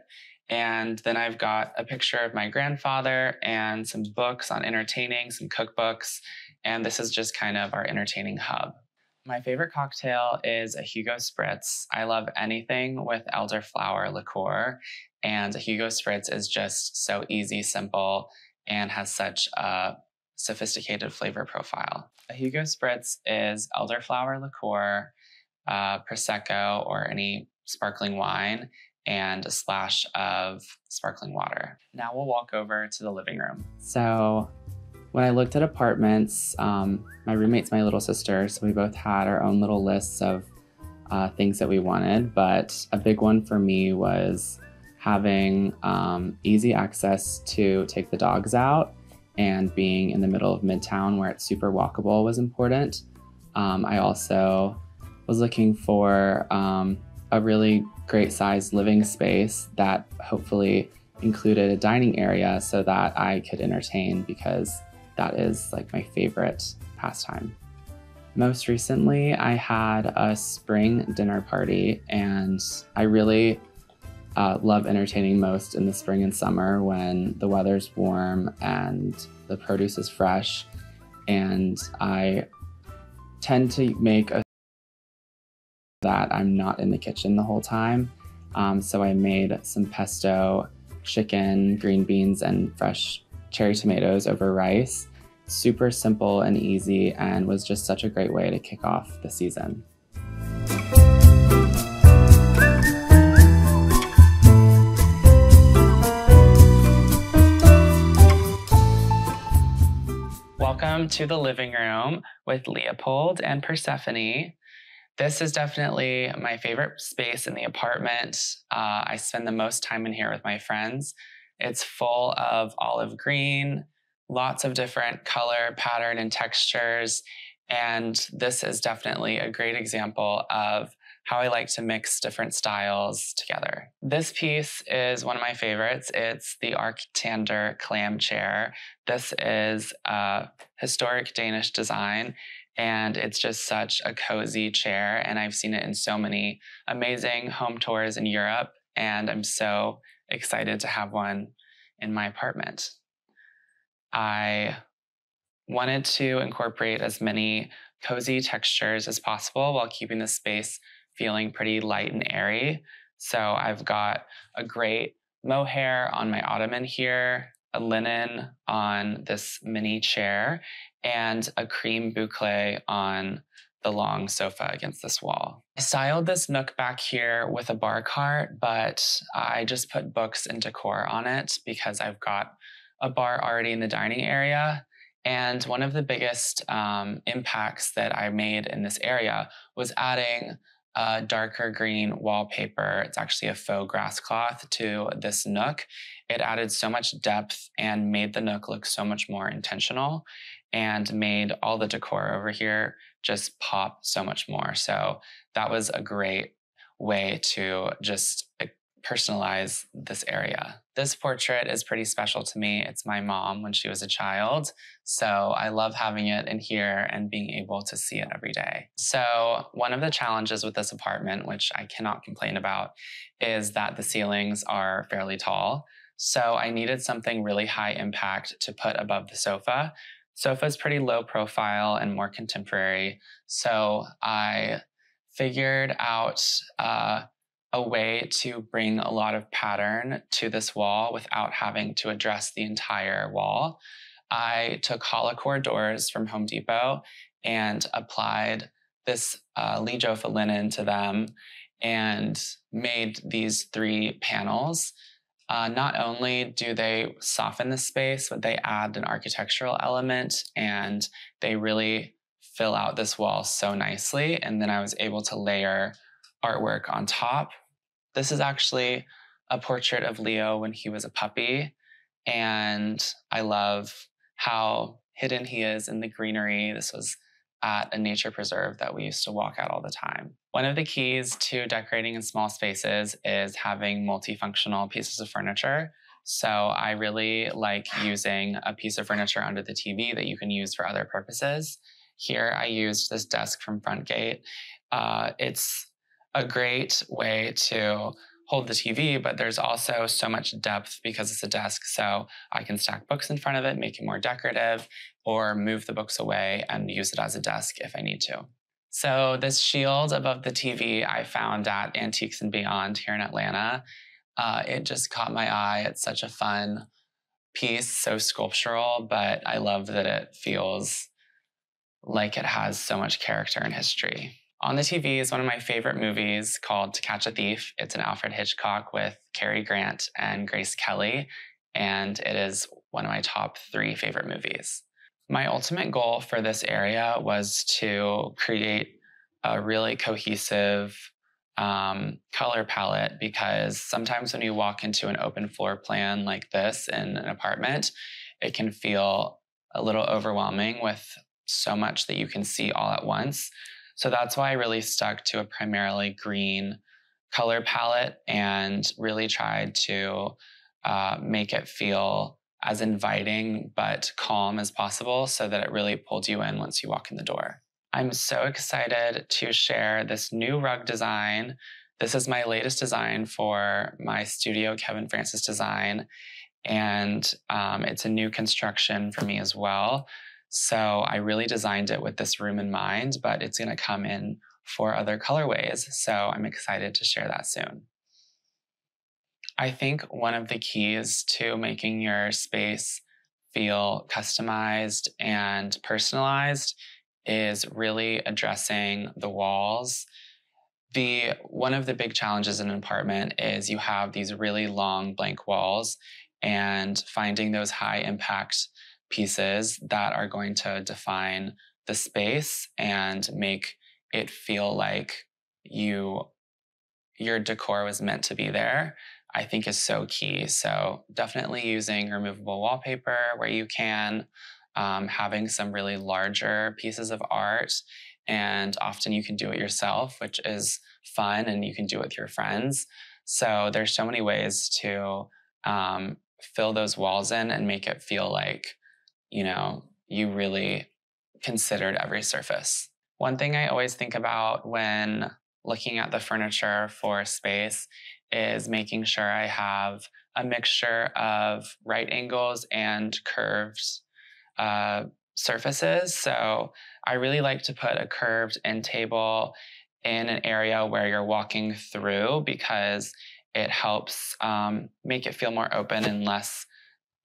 And then I've got a picture of my grandfather and some books on entertaining, some cookbooks, and this is just kind of our entertaining hub. My favorite cocktail is a Hugo Spritz. I love anything with elderflower liqueur, and a Hugo Spritz is just so easy, simple, and has such a sophisticated flavor profile. A Hugo Spritz is elderflower liqueur, Prosecco, or any sparkling wine, and a splash of sparkling water. Now we'll walk over to the living room. So when I looked at apartments, my roommate's my little sister, so we both had our own little lists of things that we wanted, but a big one for me was having easy access to take the dogs out, and being in the middle of Midtown where it's super walkable was important. I also was looking for a really great sized living space that hopefully included a dining area so that I could entertain, because that is like my favorite pastime. Most recently, I had a spring dinner party, and I really love entertaining most in the spring and summer when the weather's warm and the produce is fresh. And I tend to make a that I'm not in the kitchen the whole time. So I made some pesto, chicken, green beans, and fresh cherry tomatoes over rice. Super simple and easy, and was just such a great way to kick off the season. Welcome to the living room with Leopold and Persephone. This is definitely my favorite space in the apartment. I spend the most time in here with my friends. It's full of olive green, lots of different color, pattern, and textures. And this is definitely a great example of how I like to mix different styles together. This piece is one of my favorites. It's the Arctander clam chair. This is a historic Danish design, and it's just such a cozy chair. And I've seen it in so many amazing home tours in Europe, and I'm so excited to have one in my apartment. I wanted to incorporate as many cozy textures as possible while keeping the space feeling pretty light and airy. So I've got a great mohair on my ottoman here, a linen on this mini chair, and a cream boucle on the long sofa against this wall. I styled this nook back here with a bar cart, but I just put books and decor on it because I've got a bar already in the dining area. And one of the biggest impacts that I made in this area was adding a darker green wallpaper. It's actually a faux grass cloth to this nook. It added so much depth and made the nook look so much more intentional and made all the decor over here just pop so much more. So that was a great way to just personalize this area. This portrait is pretty special to me. It's my mom when she was a child. So I love having it in here and being able to see it every day. So one of the challenges with this apartment, which I cannot complain about, is that the ceilings are fairly tall. So I needed something really high impact to put above the sofa. Sofa is pretty low profile and more contemporary. So I figured out a way to bring a lot of pattern to this wall without having to address the entire wall. I took hollow core doors from Home Depot and applied this Lee Joffa linen to them and made these 3 panels. Not only do they soften the space, but they add an architectural element and they really fill out this wall so nicely. And then I was able to layer artwork on top. This is actually a portrait of Leo when he was a puppy, and I love how hidden he is in the greenery. This was at a nature preserve that we used to walk at all the time. One of the keys to decorating in small spaces is having multifunctional pieces of furniture. So I really like using a piece of furniture under the TV that you can use for other purposes. Here I used this desk from Frontgate. It's a great way to hold the TV, but there's also so much depth because it's a desk. So I can stack books in front of it, make it more decorative, or move the books away and use it as a desk if I need to. So this shield above the TV I found at Antiques and Beyond here in Atlanta. It just caught my eye. It's such a fun piece, so sculptural, but I love that it feels like it has so much character and history. On the TV is one of my favorite movies called To Catch a Thief. It's an Alfred Hitchcock with Cary Grant and Grace Kelly, and it is one of my top 3 favorite movies. My ultimate goal for this area was to create a really cohesive color palette, because sometimes when you walk into an open floor plan like this in an apartment, it can feel a little overwhelming with so much that you can see all at once. So that's why I really stuck to a primarily green color palette and really tried to make it feel as inviting but calm as possible so that it really pulled you in once you walk in the door. I'm so excited to share this new rug design. This is my latest design for my studio, Kevin Francis Design, and it's a new construction for me as well. So I really designed it with this room in mind, but it's going to come in 4 other colorways. So I'm excited to share that soon. I think one of the keys to making your space feel customized and personalized is really addressing the walls. One of the big challenges in an apartment is you have these really long blank walls, and finding those high impact pieces that are going to define the space and make it feel like you your decor was meant to be there, I think is so key. So definitely using removable wallpaper where you can, having some really larger pieces of art, and often you can do it yourself, which is fun, and you can do it with your friends. So there's so many ways to fill those walls in and make it feel like, you really considered every surface. One thing I always think about when looking at the furniture for a space is making sure I have a mixture of right angles and curved surfaces. So I really like to put a curved end table in an area where you're walking through, because it helps make it feel more open and less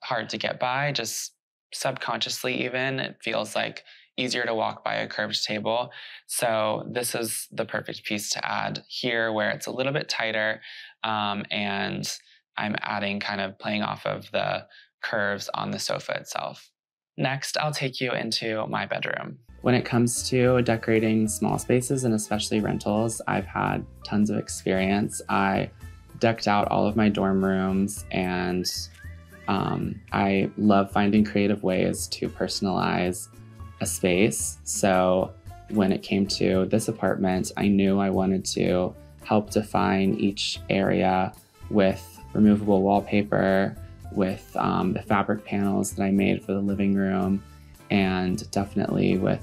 hard to get by. Just subconsciously, even, it feels like easier to walk by a curved table. So this is the perfect piece to add here, where it's a little bit tighter, and I'm adding, kind of playing off of the curves on the sofa itself. Next, I'll take you into my bedroom. When it comes to decorating small spaces, and especially rentals, I've had tons of experience. I decked out all of my dorm rooms, and I love finding creative ways to personalize a space. So when it came to this apartment, I knew I wanted to help define each area with removable wallpaper, with the fabric panels that I made for the living room, and definitely with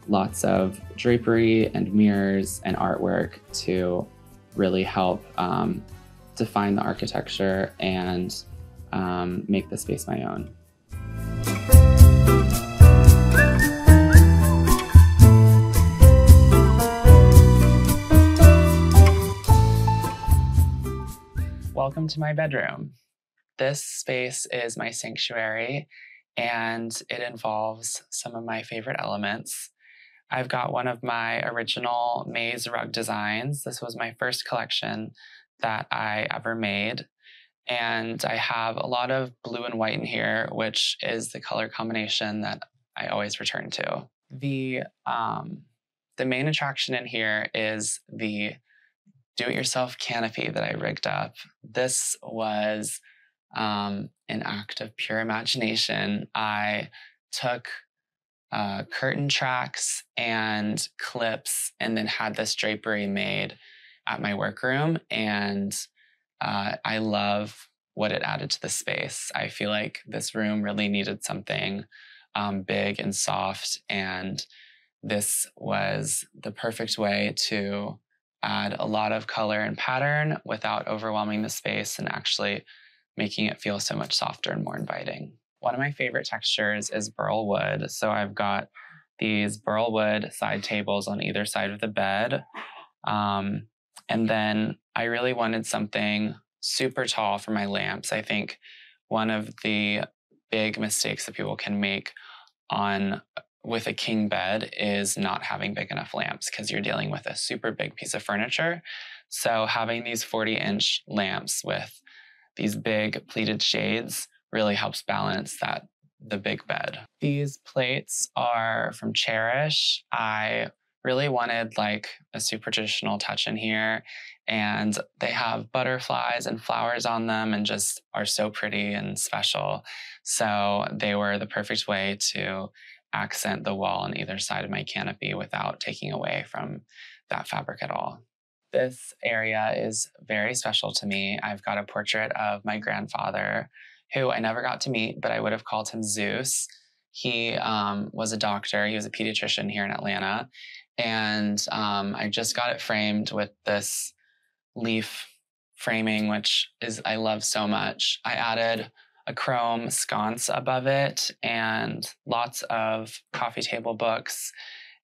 lots of drapery and mirrors and artwork to really help define the architecture and make the space my own. Welcome to my bedroom. This space is my sanctuary, and it involves some of my favorite elements. I've got one of my original maze rug designs. This was my first collection that I ever made. And I have a lot of blue and white in here, which is the color combination that I always return to. The main attraction in here is the do-it-yourself canopy that I rigged up. This was an act of pure imagination. I took curtain tracks and clips, and then had this drapery made at my workroom, and I love what it added to the space. I feel like this room really needed something big and soft, and this was the perfect way to add a lot of color and pattern without overwhelming the space and actually making it feel so much softer and more inviting. One of my favorite textures is burl wood. So I've got these burl wood side tables on either side of the bed. And then I really wanted something super tall for my lamps. I think one of the big mistakes that people can make with a king bed is not having big enough lamps, because you're dealing with a super big piece of furniture. So having these 40-inch lamps with these big pleated shades really helps balance the big bed. These plates are from Cherish. I really wanted like a super traditional touch in here, and they have butterflies and flowers on them and just are so pretty and special. So they were the perfect way to accent the wall on either side of my canopy without taking away from that fabric at all. This area is very special to me. I've got a portrait of my grandfather, who I never got to meet, but I would have called him Zeus. He was a doctor. He was a pediatrician here in Atlanta. And I just got it framed with this leaf framing, which I love so much. I added a chrome sconce above it and lots of coffee table books,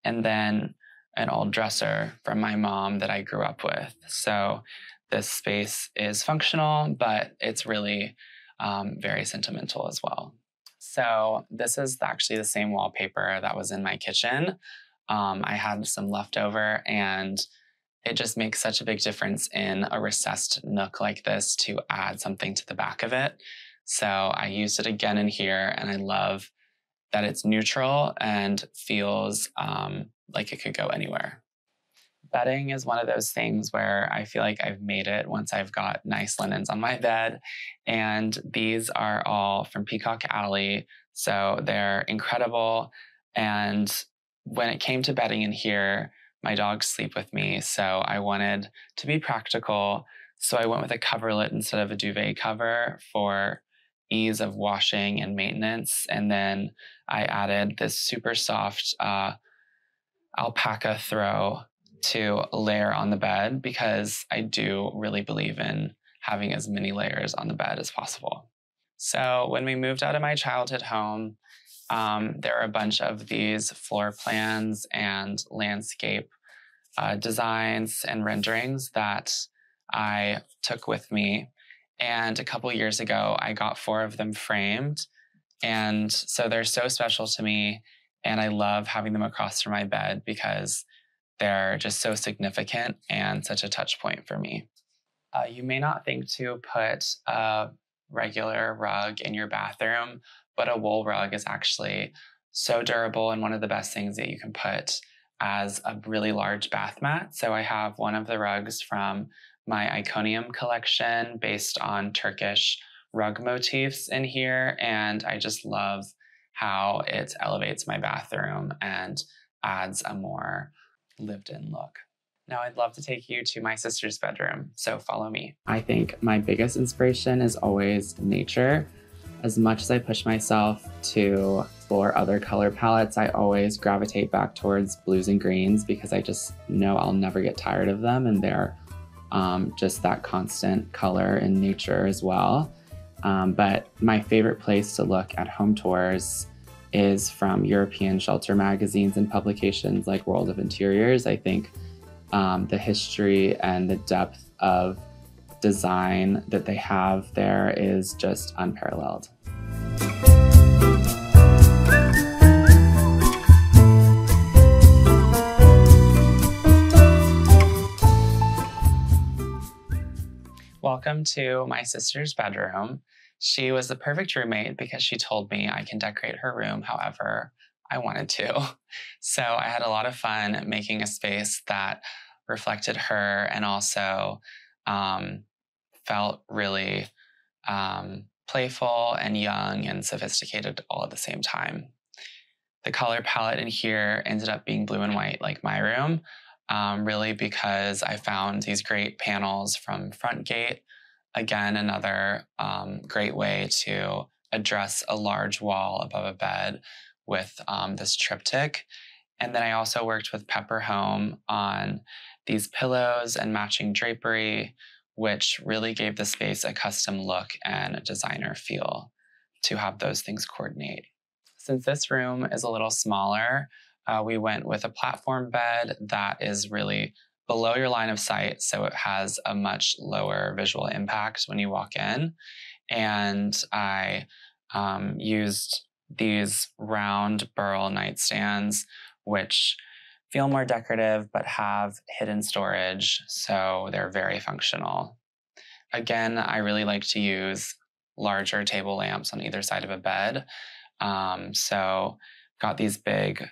and then an old dresser from my mom that I grew up with. So this space is functional, but it's really very sentimental as well. So this is actually the same wallpaper that was in my kitchen. I had some leftover, and it just makes such a big difference in a recessed nook like this to add something to the back of it. So I used it again in here, and I love that it's neutral and feels like it could go anywhere. Bedding is one of those things where I feel like I've made it once I've got nice linens on my bed. And these are all from Peacock Alley. So they're incredible. And when it came to bedding in here, my dogs sleep with me. So I wanted to be practical. So I went with a coverlet instead of a duvet cover for ease of washing and maintenance. And then I added this super soft alpaca throw to layer on the bed because I do really believe in having as many layers on the bed as possible. So when we moved out of my childhood home, there are a bunch of these floor plans and landscape designs and renderings that I took with me. And a couple years ago, I got 4 of them framed. And so they're so special to me. And I love having them across from my bed because they're just so significant and such a touch point for me. You may not think to put a regular rug in your bathroom, but a wool rug is actually so durable and one of the best things that you can put as a really large bath mat. So I have one of the rugs from my Iconium collection based on Turkish rug motifs in here. And I just love how it elevates my bathroom and adds a more lived-in look. Now I'd love to take you to my sister's bedroom, so follow me. I think my biggest inspiration is always nature. As much as I push myself to explore other color palettes, I always gravitate back towards blues and greens because I just know I'll never get tired of them, and they're just that constant color in nature as well. But my favorite place to look at home tours is from European shelter magazines and publications like World of Interiors. I think the history and the depth of design that they have there is just unparalleled. Welcome to my sister's bedroom. She was the perfect roommate because she told me I can decorate her room however I wanted to. So I had a lot of fun making a space that reflected her and also felt really playful and young and sophisticated all at the same time. The color palette in here ended up being blue and white like my room, really because I found these great panels from Frontgate. Again, another great way to address a large wall above a bed with this triptych. And then I also worked with Pepper Home on these pillows and matching drapery, which really gave the space a custom look and a designer feel to have those things coordinate. Since this room is a little smaller, we went with a platform bed that is really below your line of sight, so it has a much lower visual impact when you walk in. And I used these round burl nightstands, which feel more decorative but have hidden storage, so they're very functional. Again, I really like to use larger table lamps on either side of a bed. So got these big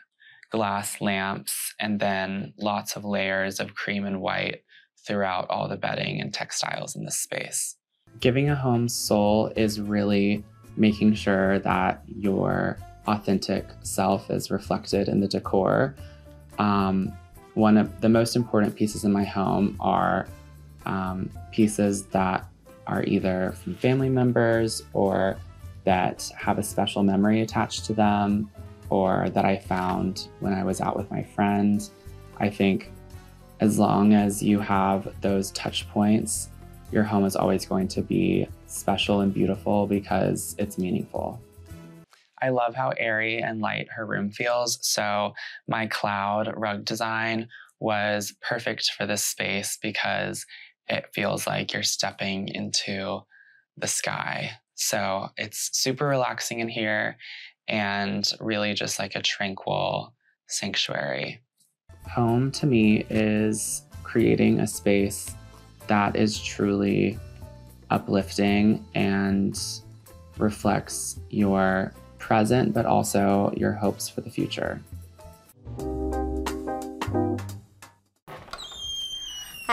glass lamps and then lots of layers of cream and white throughout all the bedding and textiles in this space. Giving a home soul is really making sure that your authentic self is reflected in the decor. One of the most important pieces in my home are pieces that are either from family members or that have a special memory attached to them, or that I found when I was out with my friend. I think as long as you have those touch points, your home is always going to be special and beautiful because it's meaningful. I love how airy and light her room feels, so my cloud rug design was perfect for this space because it feels like you're stepping into the sky. So it's super relaxing in here and really just like a tranquil sanctuary. Home to me is creating a space that is truly uplifting and reflects your present, but also your hopes for the future.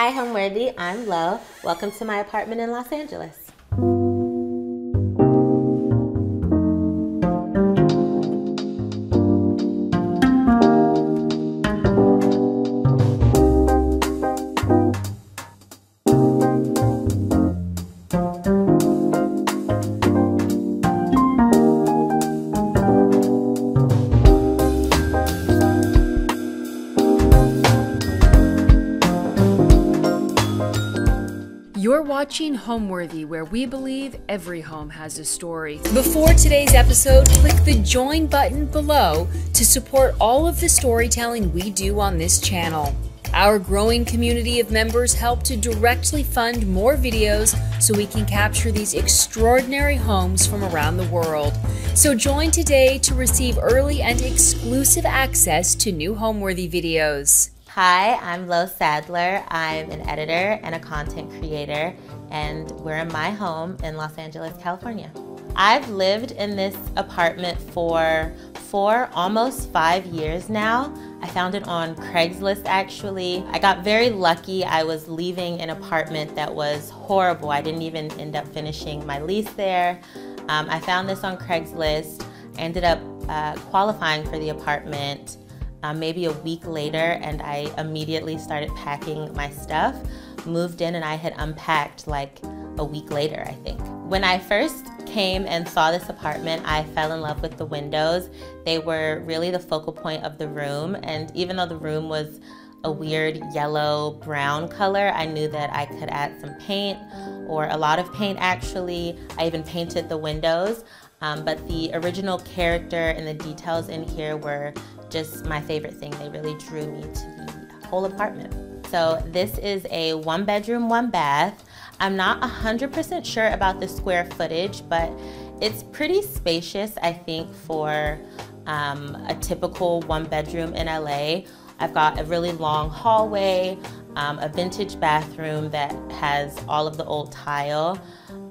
Hi, Homeworthy. I'm Lo. Welcome to my apartment in Los Angeles. You're watching Homeworthy, where we believe every home has a story. Before today's episode, click the join button below to support all of the storytelling we do on this channel. Our growing community of members help to directly fund more videos so we can capture these extraordinary homes from around the world. So join today to receive early and exclusive access to new Homeworthy videos. Hi, I'm Lo Sadler. I'm an editor and a content creator, and we're in my home in Los Angeles, California. I've lived in this apartment for almost 5 years now. I found it on Craigslist, actually. I got very lucky. I was leaving an apartment that was horrible. I didn't even end up finishing my lease there. I found this on Craigslist. I ended up qualifying for the apartment maybe a week later, and I immediately started packing my stuff, moved in, and I had unpacked like a week later, I think. When I first came and saw this apartment, I fell in love with the windows. They were really the focal point of the room, and even though the room was a weird yellow brown color, I knew that I could add some paint, or a lot of paint actually. I even painted the windows, but the original character and the details in here were just my favorite thing. They really drew me to the whole apartment. So this is a 1-bedroom, 1-bath. I'm not 100% sure about the square footage, but it's pretty spacious, I think, for a typical 1-bedroom in LA. I've got a really long hallway, a vintage bathroom that has all of the old tile,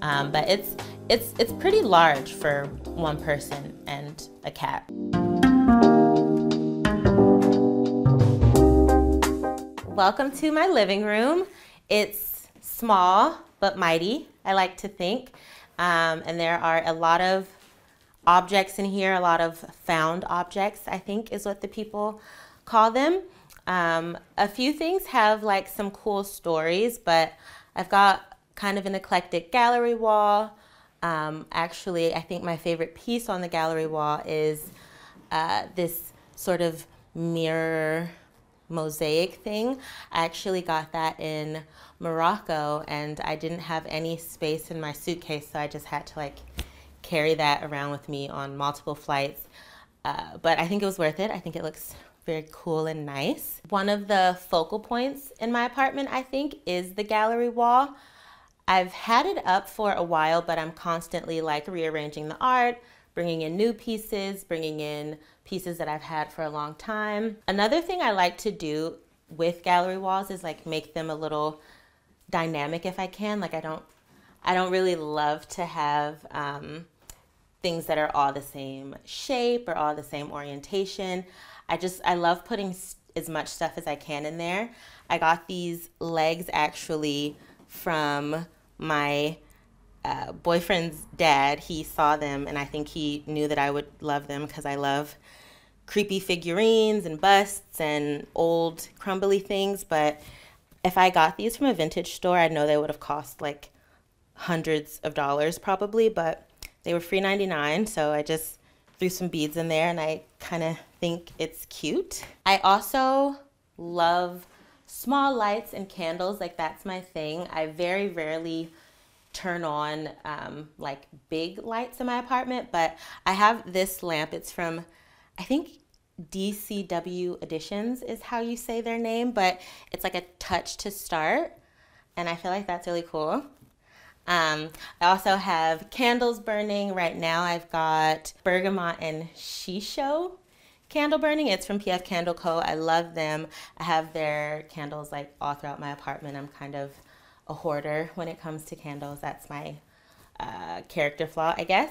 but it's pretty large for one person and a cat. Welcome to my living room. It's small but mighty, I like to think. And there are a lot of objects in here, a lot of found objects, I think is what the people call them. A few things have like some cool stories, but I've got kind of an eclectic gallery wall. Actually, I think my favorite piece on the gallery wall is this sort of mirror mosaic thing. I actually got that in Morocco, and I didn't have any space in my suitcase, so I just had to like carry that around with me on multiple flights. But I think it was worth it. I think it looks very cool and nice. One of the focal points in my apartment, I think, is the gallery wall. I've had it up for a while, but I'm constantly like rearranging the art, bringing in new pieces, bringing in pieces that I've had for a long time. Another thing I like to do with gallery walls is like make them a little dynamic if I can. Like I don't really love to have things that are all the same shape or all the same orientation. I love putting as much stuff as I can in there. I got these legs actually from my boyfriend's dad. He saw them, and I think he knew that I would love them because I love creepy figurines and busts and old crumbly things. But if I got these from a vintage store, I know they would have cost like hundreds of dollars probably, but they were $3.99, so I just threw some beads in there, and I kind of think it's cute. I also love small lights and candles. Like that's my thing. I very rarely turn on like big lights in my apartment, but I have this lamp. It's from, I think, DCW Editions is how you say their name, but it's like a touch to start, and I feel like that's really cool. I also have candles burning. Right now I've got bergamot and shisho candle burning. It's from PF Candle Co. I love them. I have their candles like all throughout my apartment. I'm kind of a hoarder when it comes to candles. That's my character flaw, I guess.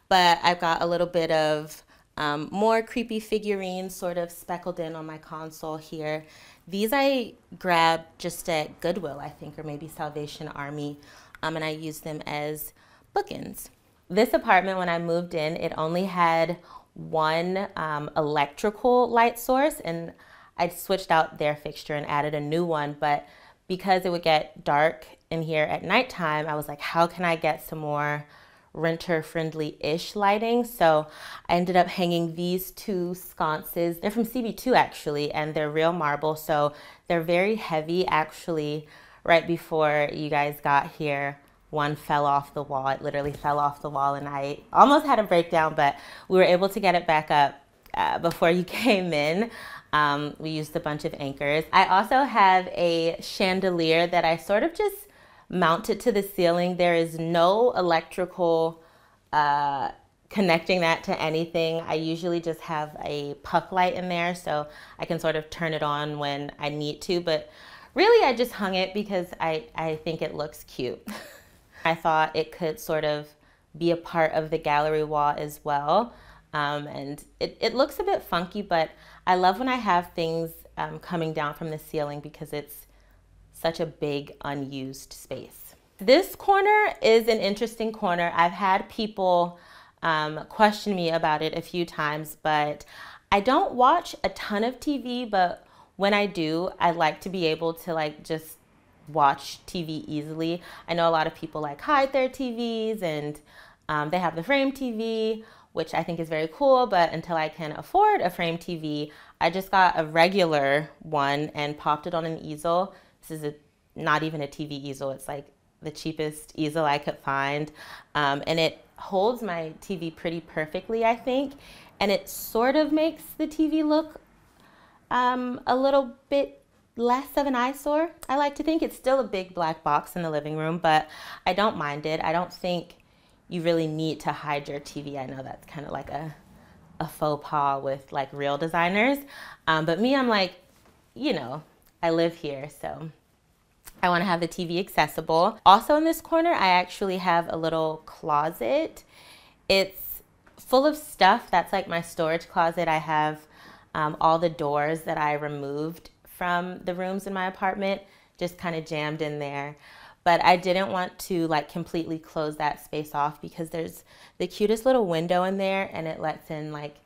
But I've got a little bit of More creepy figurines sort of speckled in on my console here. These I grabbed just at Goodwill, I think, or maybe Salvation Army, and I used them as bookends. This apartment, when I moved in, it only had one electrical light source, and I switched out their fixture and added a new one, but because it would get dark in here at nighttime, I was like, how can I get some more renter-friendly-ish lighting? So I ended up hanging these two sconces. They're from CB2 actually, and they're real marble, so they're very heavy. Actually, right before you guys got here, one fell off the wall. It literally fell off the wall, and I almost had a breakdown, but we were able to get it back up before you came in. We used a bunch of anchors. I also have a chandelier that I sort of just mounted to the ceiling. There is no electrical connecting that to anything. I usually just have a puck light in there so I can sort of turn it on when I need to, but really I just hung it because I think it looks cute. I thought it could sort of be a part of the gallery wall as well. And it looks a bit funky, but I love when I have things coming down from the ceiling because it's such a big unused space. This corner is an interesting corner. I've had people question me about it a few times, but I don't watch a ton of TV, but when I do, I like to be able to like just watch TV easily. I know a lot of people like hide their TVs and they have the frame TV, which I think is very cool, but until I can afford a frame TV, I just got a regular one and popped it on an easel. This is not even a TV easel, it's like the cheapest easel I could find. And it holds my TV pretty perfectly, I think. And it sort of makes the TV look a little bit less of an eyesore. I like to think it's still a big black box in the living room, but I don't mind it. I don't think you really need to hide your TV. I know that's kind of like a faux pas with like real designers. But me, I'm like, you know, I live here, so I want to have the TV accessible. Also in this corner, I actually have a little closet. It's full of stuff. That's like my storage closet. I have all the doors that I removed from the rooms in my apartment, just kind of jammed in there. But I didn't want to like completely close that space off because there's the cutest little window in there and it lets in like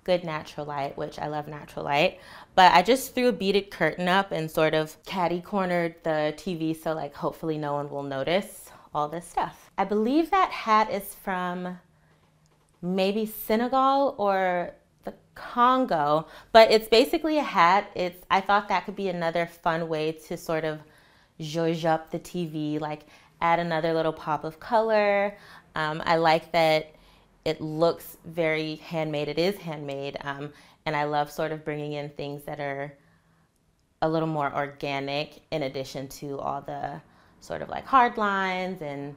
good natural light, which I love natural light. But I just threw a beaded curtain up and sort of catty cornered the TV so like hopefully no one will notice all this stuff. I believe that hat is from maybe Senegal or the Congo, but it's basically a hat. I thought that could be another fun way to sort of zhuzh up the TV, like add another little pop of color. I like that it looks very handmade. It is handmade, and I love sort of bringing in things that are a little more organic in addition to all the sort of like hard lines and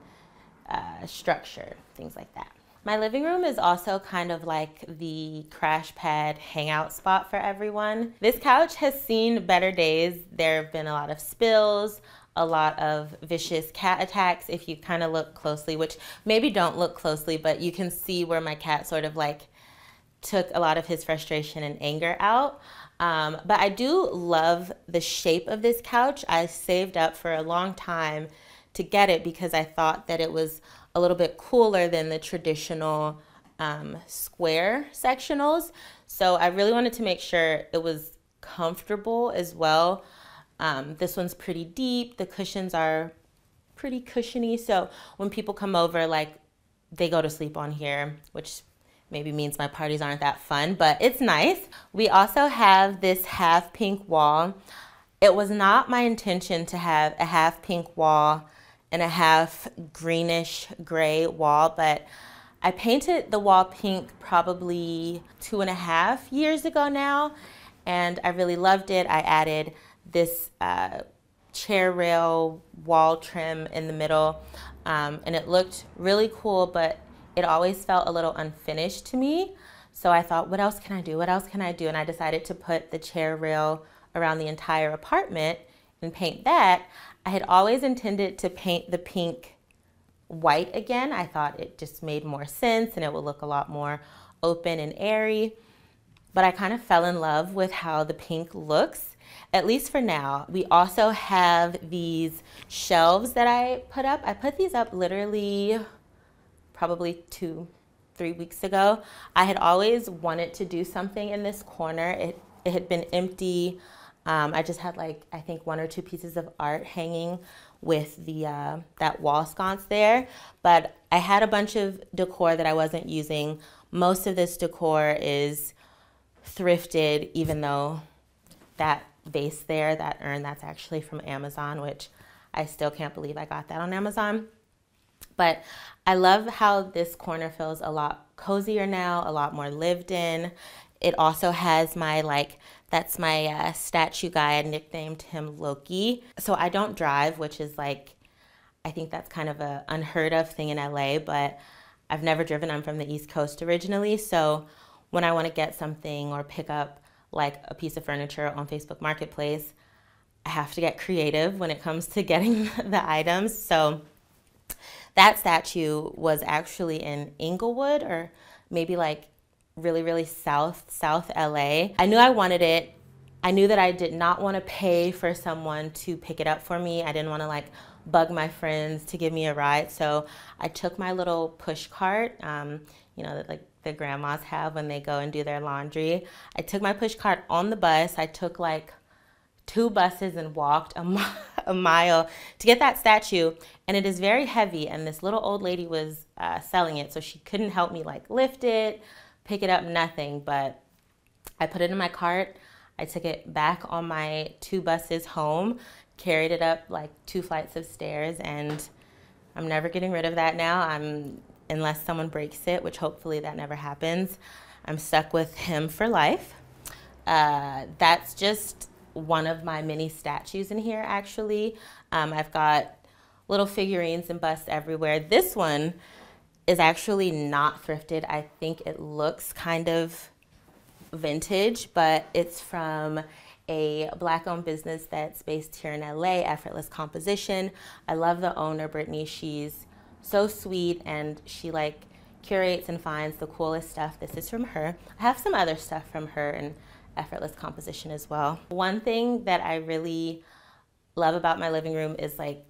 structure, things like that. My living room is also kind of like the crash pad hangout spot for everyone. This couch has seen better days. There have been a lot of spills, a lot of vicious cat attacks if you kind of look closely, which maybe don't look closely, but you can see where my cat sort of like took a lot of his frustration and anger out. But I do love the shape of this couch. I saved up for a long time to get it because I thought that it was a little bit cooler than the traditional square sectionals. So I really wanted to make sure it was comfortable as well. This one's pretty deep. The cushions are pretty cushiony. So when people come over, like they go to sleep on here, which maybe means my parties aren't that fun, but it's nice. We also have this half pink wall. It was not my intention to have a half pink wall and a half greenish gray wall, but I painted the wall pink probably 2.5 years ago now, and I really loved it. I added this chair rail wall trim in the middle, and it looked really cool, but it always felt a little unfinished to me. So I thought, what else can I do? What else can I do? And I decided to put the chair rail around the entire apartment and paint that. I had always intended to paint the pink white again. I thought it just made more sense and it would look a lot more open and airy, but I kind of fell in love with how the pink looks, at least for now. We also have these shelves that I put up. I put these up literally probably 2-3 weeks ago. I had always wanted to do something in this corner. It had been empty. I just had like, I think 1 or 2 pieces of art hanging with the that wall sconce there, but I had a bunch of decor that I wasn't using. Most of this decor is thrifted, even though that vase there, that urn, that's actually from Amazon, which I still can't believe I got that on Amazon. But I love how this corner feels a lot cozier now, a lot more lived in. It also has my, like, that's my statue guy. I nicknamed him Loki. So I don't drive, which is like, I think that's kind of a unheard of thing in LA, but I've never driven. I'm from the East Coast originally. So when I want to get something or pick up like a piece of furniture on Facebook Marketplace, I have to get creative when it comes to getting the items. So that statue was actually in Inglewood, or maybe like really south LA. I knew I wanted it. I knew that I did not want to pay for someone to pick it up for me. I didn't want to like bug my friends to give me a ride. So I took my little push cart, you know, that like the grandmas have when they go and do their laundry. I took my push cart on the bus. I took like 2 buses and walked a mile to get that statue. And it is very heavy, and this little old lady was selling it, so she couldn't help me like lift it, pick it up, nothing. But I put it in my cart. I took it back on my 2 buses home, carried it up like 2 flights of stairs, and I'm never getting rid of that now. Unless someone breaks it, which hopefully that never happens, I'm stuck with him for life. That's just one of my mini statues in here, actually. I've got little figurines and busts everywhere. This one is actually not thrifted. I think it looks kind of vintage, but it's from a Black-owned business that's based here in LA, Effortless Composition. I love the owner, Brittany. She's so sweet, and she like curates and finds the coolest stuff. This is from her. I have some other stuff from her and Effortless Composition as well. One thing that I really love about my living room is like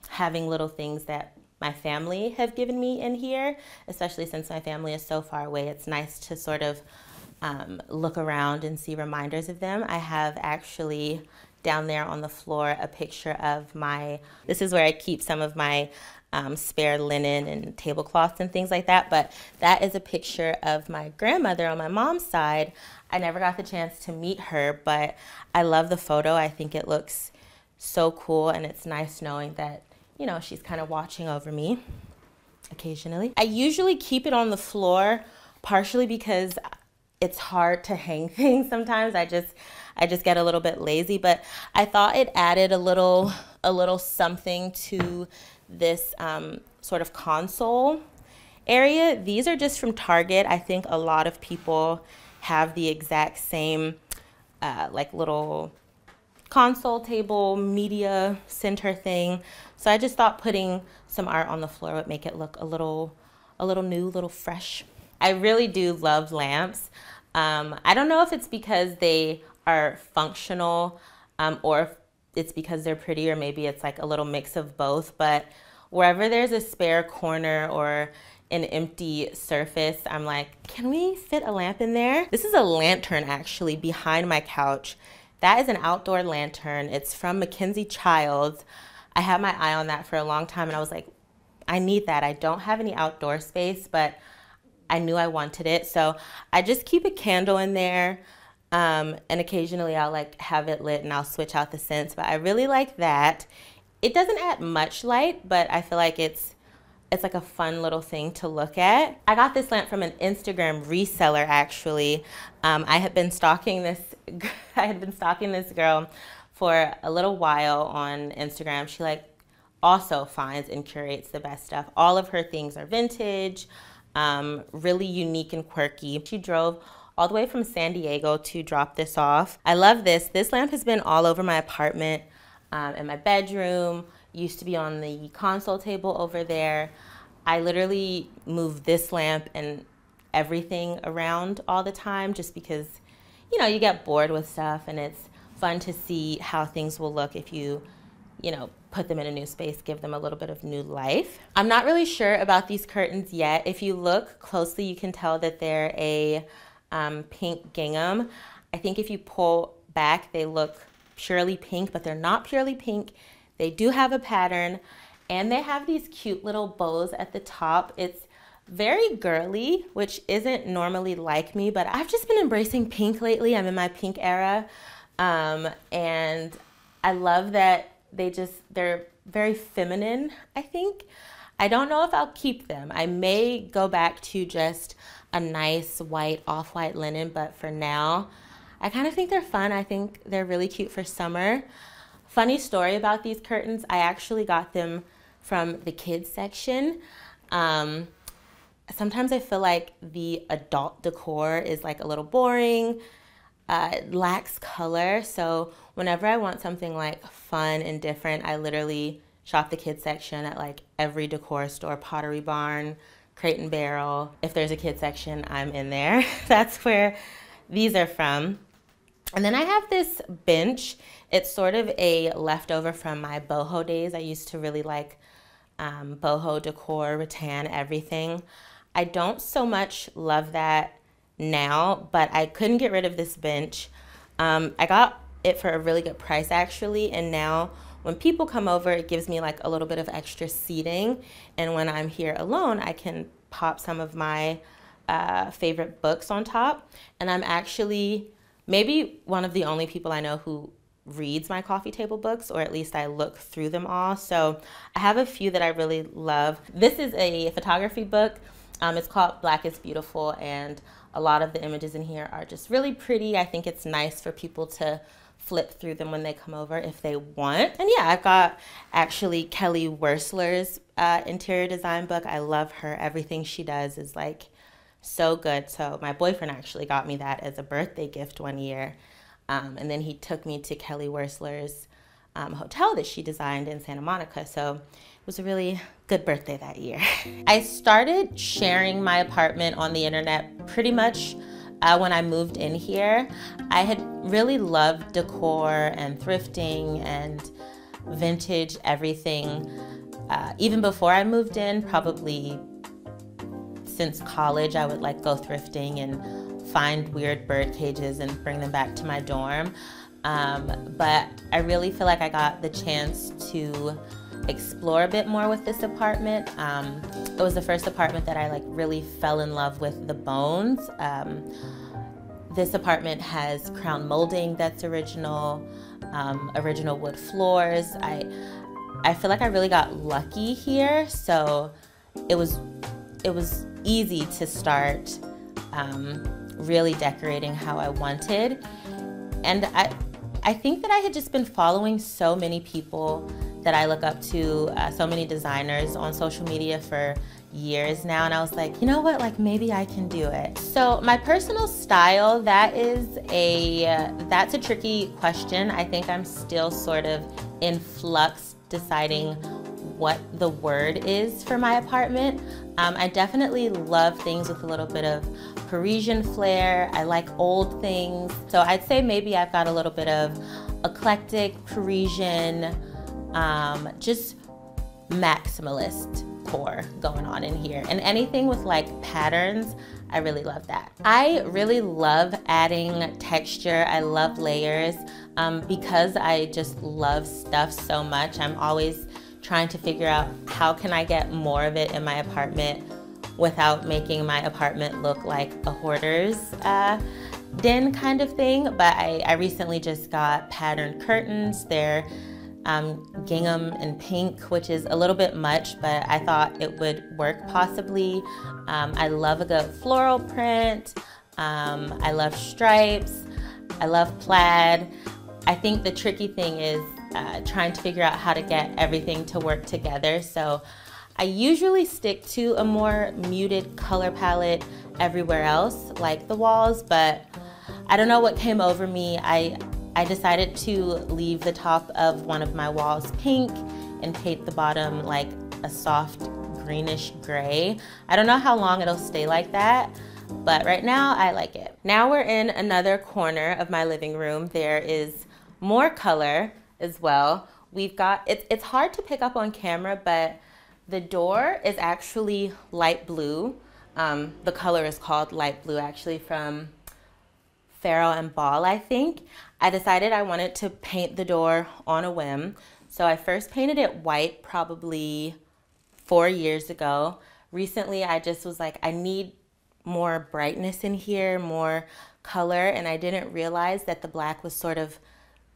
having little things that my family have given me in here, especially since my family is so far away. It's nice to sort of look around and see reminders of them. I have actually down there on the floor a picture of this is where I keep some of my spare linen and tablecloths and things like that, but that is a picture of my grandmother on my mom's side. I never got the chance to meet her, but I love the photo. I think it looks so cool, and it's nice knowing that, you know, she's kind of watching over me occasionally. I usually keep it on the floor, partially because it's hard to hang things sometimes. I just get a little bit lazy, but I thought it added a little something to this sort of console area. These are just from Target. I think a lot of people have the exact same like little console table media center thing. So I just thought putting some art on the floor would make it look a little new, a little fresh. I really do love lamps. I don't know if it's because they are functional or if it's because they're pretty, or maybe it's like a little mix of both, but wherever there's a spare corner or an empty surface, I'm like, can we fit a lamp in there? This is a lantern actually behind my couch. That is an outdoor lantern. It's from Mackenzie Childs. I had my eye on that for a long time, and I was like, I need that. I don't have any outdoor space, but I knew I wanted it. So I just keep a candle in there, and occasionally I'll like have it lit and I'll switch out the scents, but I really like that. It doesn't add much light, but I feel like it's like a fun little thing to look at. I got this lamp from an Instagram reseller, actually. I had been stalking this girl for a little while on Instagram. She like also finds and curates the best stuff. All of her things are vintage, really unique and quirky. She drove all the way from San Diego to drop this off. I love this. This lamp has been all over my apartment, in my bedroom, used to be on the console table over there. I literally moved this lamp and everything around all the time, just because, you know, you get bored with stuff, and it's fun to see how things will look if you put them in a new space, give them a little bit of new life. I'm not really sure about these curtains yet. If you look closely, you can tell that they're a pink gingham. I think if you pull back, they look purely pink, but they're not purely pink. They do have a pattern, and they have these cute little bows at the top. It's very girly, which isn't normally like me, but I've just been embracing pink lately. I'm in my pink era, and I love that they're very feminine, I think. I don't know if I'll keep them. I may go back to just a nice white, off-white linen, but for now, I kind of think they're fun. I think they're really cute for summer. Funny story about these curtains, I actually got them from the kids section. Sometimes I feel like the adult decor is like a little boring, it lacks color. So whenever I want something like fun and different, I literally shop the kids section at like every decor store, Pottery Barn, Crate and Barrel. If there's a kids section, I'm in there. That's where these are from. And then I have this bench. It's sort of a leftover from my boho days. I used to really like boho decor, rattan, everything. I don't so much love that now, but I couldn't get rid of this bench. I got it for a really good price actually, and now when people come over, it gives me like a little bit of extra seating, and when I'm here alone, I can pop some of my favorite books on top. And I'm actually maybe one of the only people I know who reads my coffee table books, or at least I look through them all. So I have a few that I really love. This is a photography book. It's called Black is Beautiful, and a lot of the images in here are just really pretty. I think it's nice for people to flip through them when they come over if they want. And yeah, I've got actually Kelly Wearstler's interior design book. I love her. Everything she does is like so good. So my boyfriend actually got me that as a birthday gift one year. And then he took me to Kelly Wearstler's hotel that she designed in Santa Monica. So it was a really good birthday that year. I started sharing my apartment on the internet pretty much when I moved in here. I had really loved decor and thrifting and vintage everything even before I moved in. Probably since college, I would like go thrifting and find weird bird cages and bring them back to my dorm. But I really feel like I got the chance to explore a bit more with this apartment. It was the first apartment that I like really fell in love with the bones. This apartment has crown molding that's original, original wood floors. I feel like I really got lucky here, so it was easy to start really decorating how I wanted. And I think that I had just been following so many people that I look up to, so many designers on social media for years now, and I was like, you know what, like maybe I can do it. So my personal style, that's a tricky question. I think I'm still sort of in flux deciding what the word is for my apartment. I definitely love things with a little bit of Parisian flair. I like old things. So I'd say maybe I've got a little bit of eclectic, Parisian, just maximalist core going on in here. And anything with like patterns, I really love that. I really love adding texture. I love layers. Because I just love stuff so much, I'm always trying to figure out how can I get more of it in my apartment without making my apartment look like a hoarder's den kind of thing. But I recently just got patterned curtains. They're gingham and pink, which is a little bit much, but I thought it would work possibly. I love a good floral print. I love stripes. I love plaid. I think the tricky thing is trying to figure out how to get everything to work together. So I usually stick to a more muted color palette everywhere else, like the walls, but I don't know what came over me. I decided to leave the top of one of my walls pink and paint the bottom like a soft greenish gray. I don't know how long it'll stay like that, but right now I like it. Now we're in another corner of my living room. There is more color as well. We've got, it's hard to pick up on camera, but the door is actually light blue. The color is called light blue, actually, from Farrow and Ball, I think. I decided I wanted to paint the door on a whim. So I first painted it white probably 4 years ago. Recently, I just was like, I need more brightness in here, more color, and I didn't realize that the black was sort of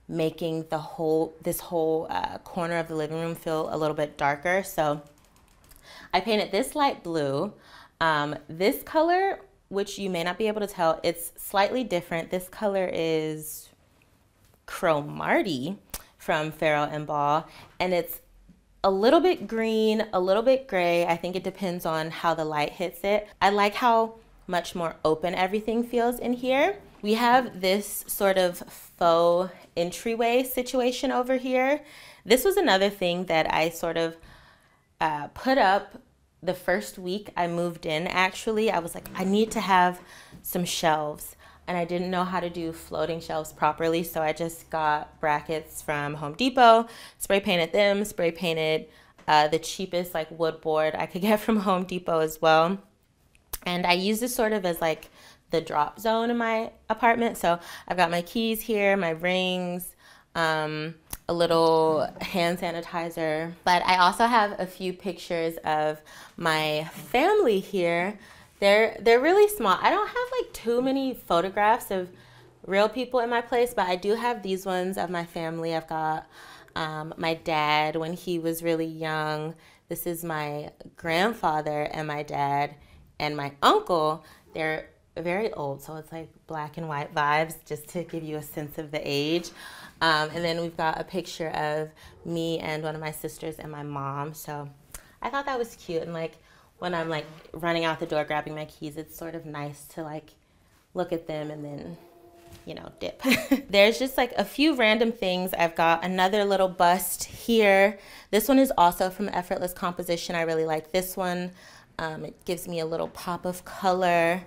making this whole corner of the living room feel a little bit darker. So I painted this light blue. This color, which you may not be able to tell, it's slightly different. This color is Cromartie from Farrow and Ball, and it's a little bit green, a little bit gray. I think it depends on how the light hits it. I like how much more open everything feels in here. We have this sort of faux entryway situation over here. This was another thing that I sort of put up the first week I moved in. Actually, I was like, I need to have some shelves, and I didn't know how to do floating shelves properly, so I just got brackets from Home Depot, spray painted them, spray painted the cheapest like wood board I could get from Home Depot as well. And I use this sort of as like the drop zone in my apartment. So I've got my keys here, my rings, a little hand sanitizer. But I also have a few pictures of my family here. They're really small. I don't have like too many photographs of real people in my place, but I do have these ones of my family. I've got my dad when he was really young. This is my grandfather and my dad and my uncle. They're very old, so it's like black and white vibes just to give you a sense of the age. And then we've got a picture of me and one of my sisters and my mom. So I thought that was cute. And like when I'm like running out the door grabbing my keys, it's sort of nice to like look at them and then, you know, dip. There's just like a few random things. I've got another little bust here. This one is also from Effortless Composition. I really like this one. It gives me a little pop of color.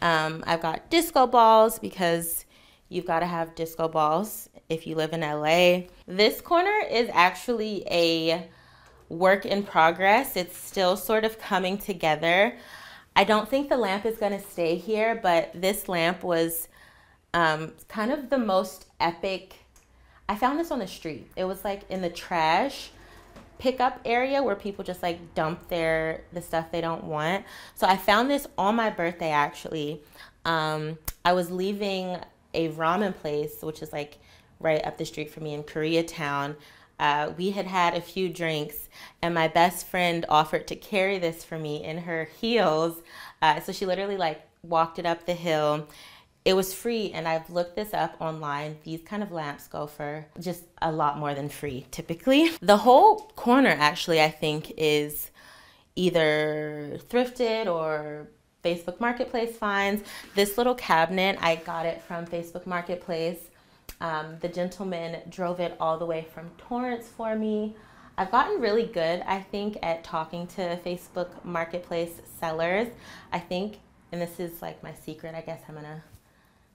I've got disco balls because you've got to have disco balls if you live in LA. This corner is actually a work in progress. It's still sort of coming together. I don't think the lamp is going to stay here, but this lamp was kind of the most epic. I found this on the street. It was like in the trash pickup area where people just like dump the stuff they don't want. So I found this on my birthday actually. I was leaving a ramen place, which is like right up the street from me in Koreatown. We had had a few drinks and my best friend offered to carry this for me in her heels. So she literally like walked it up the hill. It was free, and I've looked this up online. These kind of lamps go for just a lot more than free, typically. The whole corner, actually, I think is either thrifted or Facebook Marketplace finds. This little cabinet, I got it from Facebook Marketplace. The gentleman drove it all the way from Torrance for me. I've gotten really good, I think, at talking to Facebook Marketplace sellers. I think, and this is like my secret, I guess I'm gonna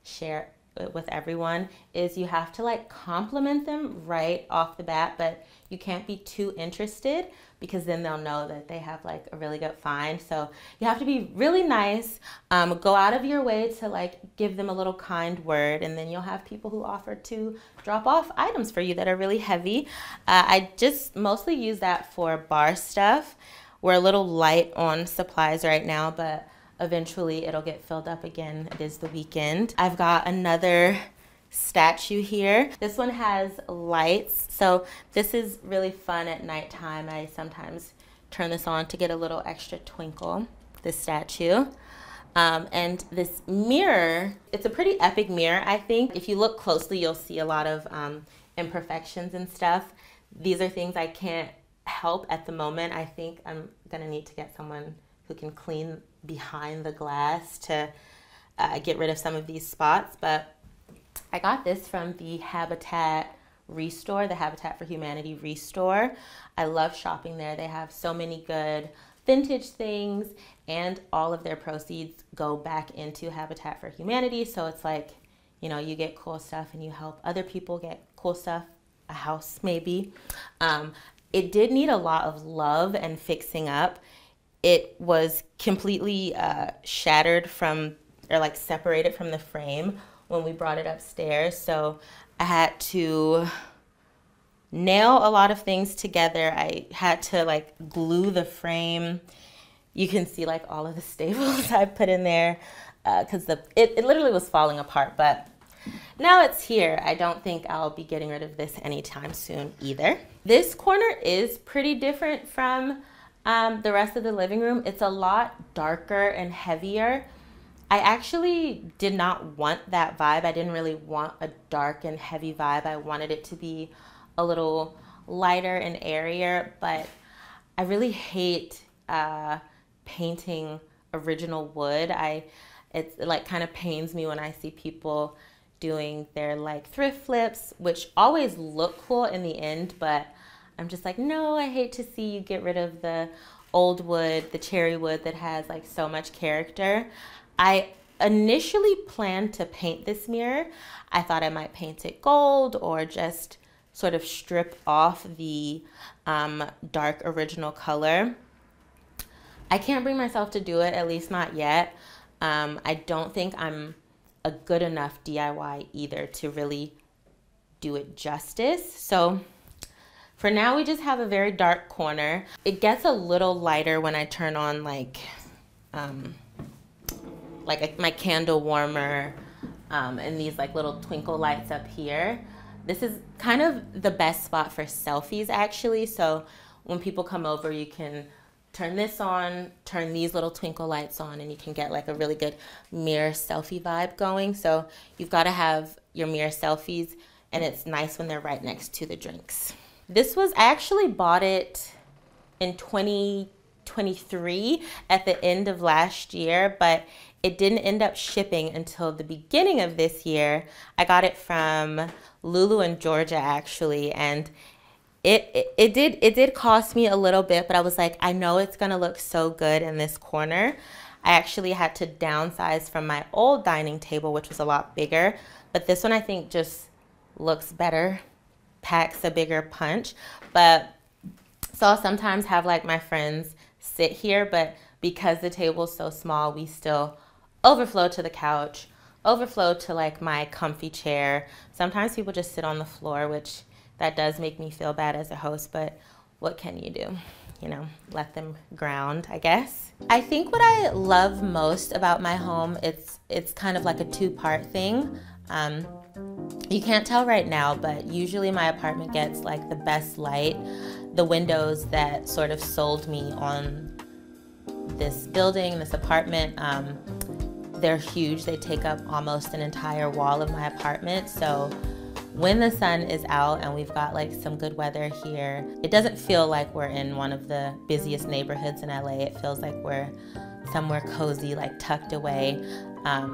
share it with everyone, is you have to like compliment them right off the bat, but you can't be too interested because then they'll know that they have like a really good find. So you have to be really nice, go out of your way to like give them a little kind word, and then you'll have people who offer to drop off items for you that are really heavy. I just mostly use that for bar stuff. We're a little light on supplies right now, but eventually it'll get filled up again. It is the weekend. I've got another statue here. This one has lights, so this is really fun at nighttime. I sometimes turn this on to get a little extra twinkle, this statue. And this mirror, it's a pretty epic mirror, I think. If you look closely, you'll see a lot of imperfections and stuff. These are things I can't help at the moment. I think I'm gonna need to get someone who can clean behind the glass to get rid of some of these spots. But I got this from the Habitat Restore, the Habitat for Humanity Restore. I love shopping there. They have so many good vintage things, and all of their proceeds go back into Habitat for Humanity. So it's like, you know, you get cool stuff and you help other people get cool stuff, a house maybe. It did need a lot of love and fixing up. It was completely shattered from, or like separated from the frame when we brought it upstairs. So I had to nail a lot of things together. I had to like glue the frame. You can see like all of the staples I put in there because it literally was falling apart, but now it's here. I don't think I'll be getting rid of this anytime soon either. This corner is pretty different from the rest of the living room. It's a lot darker and heavier. I actually did not want that vibe. I didn't really want a dark and heavy vibe. I wanted it to be a little lighter and airier, but I really hate painting original wood. It like kind of pains me when I see people doing their like thrift flips, which always look cool in the end, but I'm just like, no, I hate to see you get rid of the old wood, the cherry wood that has like so much character. I initially planned to paint this mirror. I thought I might paint it gold or just sort of strip off the dark original color. I can't bring myself to do it, at least not yet. I don't think I'm a good enough DIY either to really do it justice. So for now, we just have a very dark corner. It gets a little lighter when I turn on like my candle warmer and these like little twinkle lights up here. This is kind of the best spot for selfies actually. So when people come over, you can turn this on, turn these little twinkle lights on, and you can get like a really good mirror selfie vibe going. So you've got to have your mirror selfies, and it's nice when they're right next to the drinks. This was, I actually bought it in 2023 at the end of last year, but it didn't end up shipping until the beginning of this year. I got it from Lulu in Georgia actually, and it did cost me a little bit, but I was like, I know it's gonna look so good in this corner. I actually had to downsize from my old dining table, which was a lot bigger, but this one I think just looks better, packs a bigger punch. But so I'll sometimes have like my friends sit here, but because the table's so small, we still overflow to the couch, overflow to like my comfy chair. Sometimes people just sit on the floor, which that does make me feel bad as a host, but what can you do? You know, let them ground, I guess. I think what I love most about my home, it's kind of like a two-part thing. You can't tell right now, but usually my apartment gets like the best light. The windows that sort of sold me on this building, this apartment, they're huge. They take up almost an entire wall of my apartment. So when the sun is out and we've got like some good weather here, it doesn't feel like we're in one of the busiest neighborhoods in LA. It feels like we're somewhere cozy, like tucked away.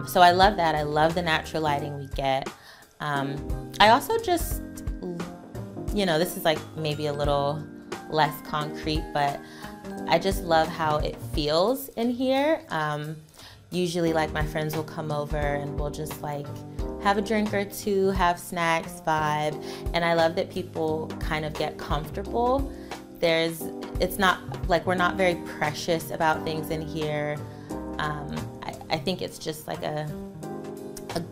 So I love that. I love the natural lighting we get. I also just, you know, this is like maybe a little less concrete, but I just love how it feels in here. Usually like my friends will come over and we'll just like have a drink or two, have snacks, vibe. And I love that people kind of get comfortable. It's not like we're not very precious about things in here. I think it's just like a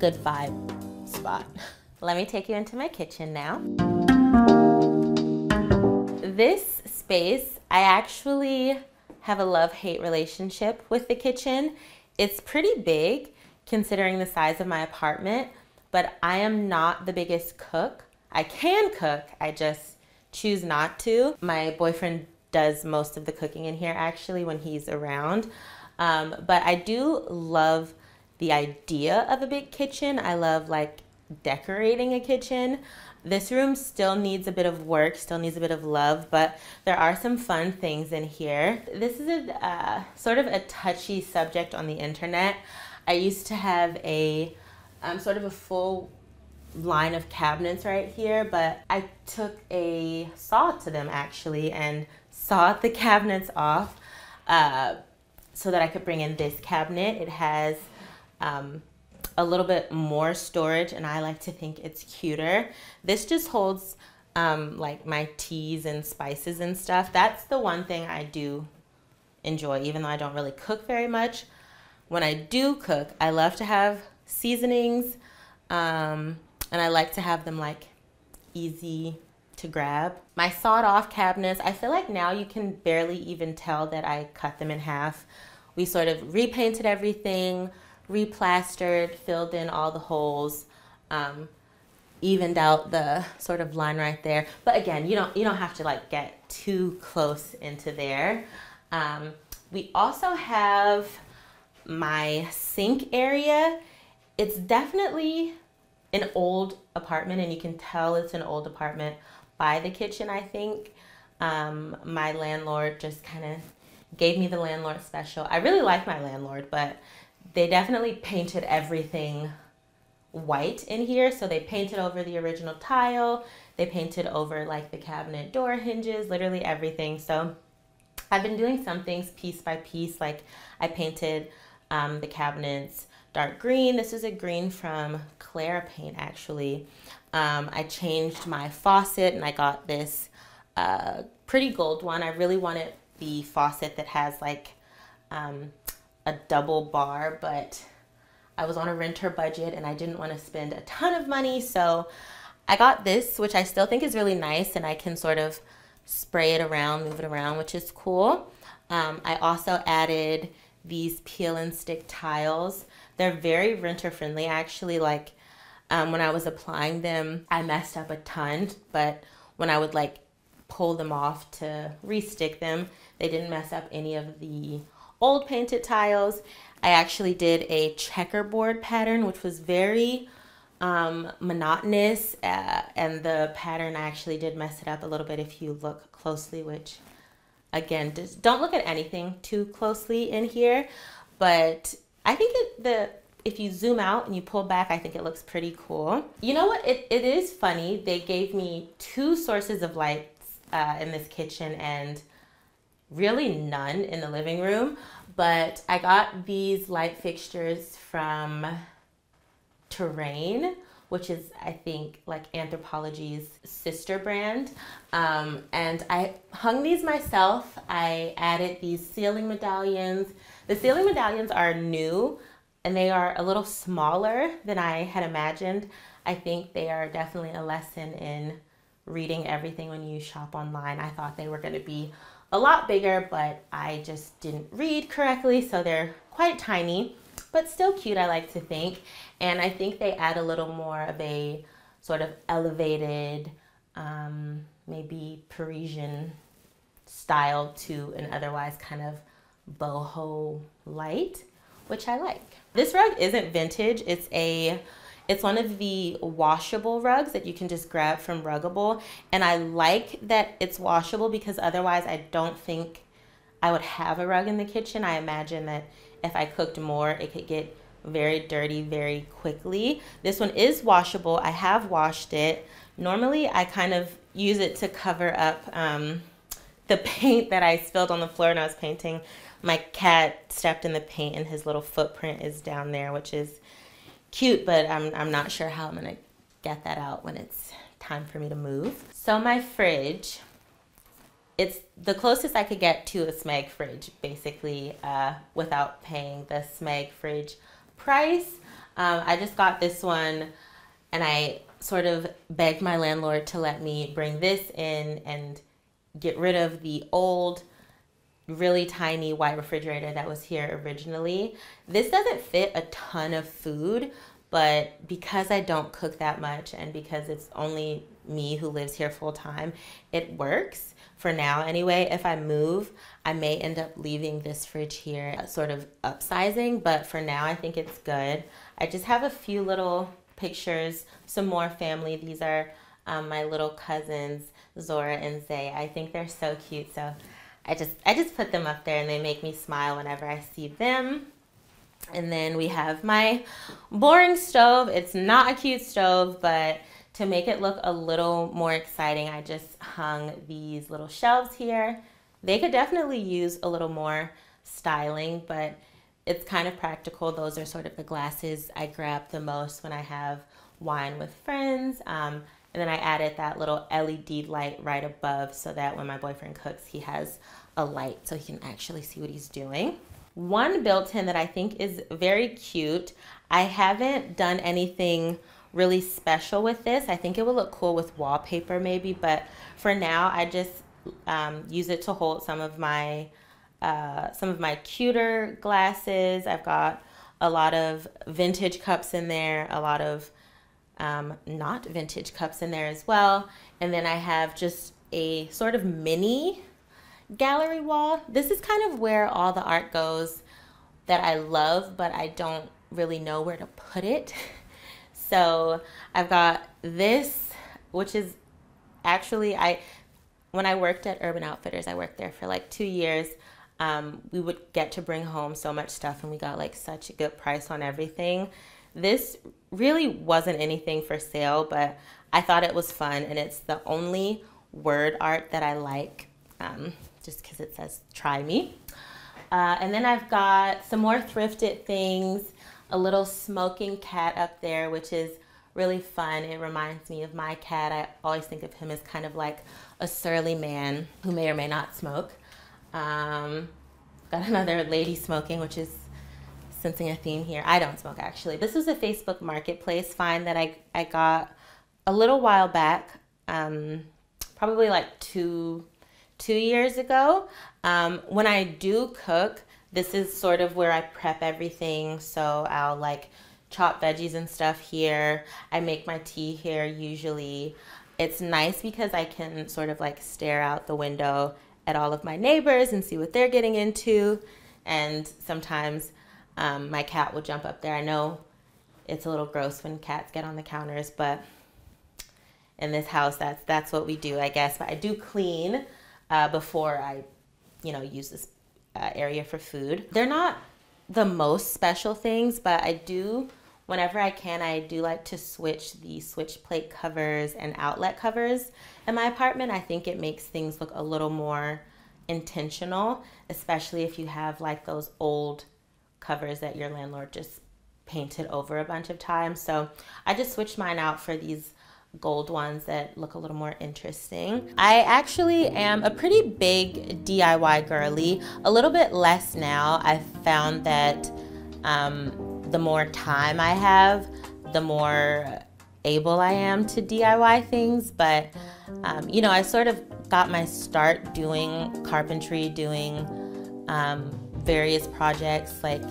good vibe spot. Let me take you into my kitchen now. This space, I actually have a love-hate relationship with the kitchen. It's pretty big considering the size of my apartment, but I am not the biggest cook. I can cook, I just choose not to. My boyfriend does most of the cooking in here actually when he's around. But I do love the idea of a big kitchen. I love like decorating a kitchen. This room still needs a bit of work, still needs a bit of love, but there are some fun things in here. This is a sort of a touchy subject on the internet. I used to have a sort of a full line of cabinets right here, but I took a saw to them actually and sawed the cabinets off. so that I could bring in this cabinet. It has a little bit more storage, and I like to think it's cuter. This just holds like my teas and spices and stuff. That's the one thing I do enjoy, even though I don't really cook very much. When I do cook, I love to have seasonings, and I like to have them like easy to grab. My sawed off cabinets, I feel like now you can barely even tell that I cut them in half. We sort of repainted everything, replastered, filled in all the holes, evened out the sort of line right there. But again, you don't have to like get too close into there. We also have my sink area. It's definitely an old apartment, and you can tell it's an old apartment by the kitchen, I think. My landlord just kind of gave me the landlord special. I really like my landlord, but they definitely painted everything white in here. So they painted over the original tile. They painted over like the cabinet door hinges, literally everything. So I've been doing some things piece by piece. Like I painted the cabinets dark green. This is a green from Clara Paint, actually. I changed my faucet, and I got this pretty gold one. I really wanted the faucet that has like a double bar, but I was on a renter budget and I didn't want to spend a ton of money. So I got this, which I still think is really nice, and I can sort of spray it around, move it around, which is cool. I also added these peel and stick tiles. They're very renter friendly, actually. Like when I was applying them, I messed up a ton, but when I would like pull them off to restick them, they didn't mess up any of the old painted tiles. I actually did a checkerboard pattern, which was very monotonous, and the pattern actually did mess it up a little bit if you look closely, which again, just don't look at anything too closely in here. But I think if you zoom out and you pull back, I think it looks pretty cool. You know what? It is funny. They gave me 2 sources of lights in this kitchen and really none in the living room. But I got these light fixtures from Terrain, which is, I think, like Anthropologie's sister brand. And I hung these myself. I added these ceiling medallions. The ceiling medallions are new, and they are a little smaller than I had imagined. I think they are definitely a lesson in reading everything when you shop online. I thought they were going to be a lot bigger, but I just didn't read correctly, so they're quite tiny, but still cute, I like to think. And I think they add a little more of a sort of elevated, maybe Parisian style to an otherwise kind of boho light, which I like. This rug isn't vintage. It's one of the washable rugs that you can just grab from Ruggable. And I like that it's washable because otherwise I don't think I would have a rug in the kitchen. I imagine that if I cooked more, it could get very dirty very quickly. This one is washable. I have washed it. Normally I kind of use it to cover up the paint that I spilled on the floor when I was painting. My cat stepped in the paint and his little footprint is down there, which is cute, but I'm not sure how I'm gonna get that out when it's time for me to move. So my fridge, it's the closest I could get to a Smeg fridge, basically, without paying the Smeg fridge price. I just got this one, and I sort of begged my landlord to let me bring this in and get rid of the old, really tiny white refrigerator that was here originally. This doesn't fit a ton of food, but because I don't cook that much and because it's only me who lives here full time, it works for now anyway. If I move, I may end up leaving this fridge here, sort of upsizing, but for now I think it's good. I just have a few little pictures, some more family. These are my little cousins, Zora and Zay. I think they're so cute, so I just put them up there and they make me smile whenever I see them. And then we have my boring stove. It's not a cute stove, but to make it look a little more exciting, I just hung these little shelves here They could definitely use a little more styling, but it's kind of practical. Those are sort of the glasses I grab the most when I have wine with friends. And then I added that little LED light right above so that when my boyfriend cooks, he has a light so he can actually see what he's doing. One built-in that I think is very cute. I haven't done anything really special with this. I think it would look cool with wallpaper maybe, but for now I just use it to hold some of my cuter glasses. I've got a lot of vintage cups in there, a lot of not vintage cups in there as well. And then I have just a sort of mini gallery wall. This is kind of where all the art goes that I love, but I don't really know where to put it. So I've got this, which is actually, when I worked at Urban Outfitters, I worked there for like 2 years. We would get to bring home so much stuff and we got like such a good price on everything. This really wasn't anything for sale, but I thought it was fun, and it's the only word art that I like, just because it says try me. And then I've got some more thrifted things, a little smoking cat up there, which is really fun. It reminds me of my cat. I always think of him as kind of like a surly man who may or may not smoke. Got another lady smoking, which is sensing a theme here. I don't smoke, actually. This was a Facebook Marketplace find that I got a little while back, probably like two years ago. When I do cook, this is sort of where I prep everything. So I'll like chop veggies and stuff here. I make my tea here usually. It's nice because I can sort of like stare out the window at all of my neighbors and see what they're getting into. And sometimes my cat will jump up there. I know it's a little gross when cats get on the counters, but in this house, that's what we do, I guess. But I do clean before I, use this area for food. They're not the most special things, but I do, whenever I can, I do like to switch the switch plate covers and outlet covers in my apartment. I think it makes things look a little more intentional, especially if you have like those old covers that your landlord just painted over a bunch of times. So I just switched mine out for these gold ones that look a little more interesting. I actually am a pretty big DIY girly, a little bit less now. I've found that the more time I have, the more able I am to DIY things. But I sort of got my start doing carpentry, doing various projects. Like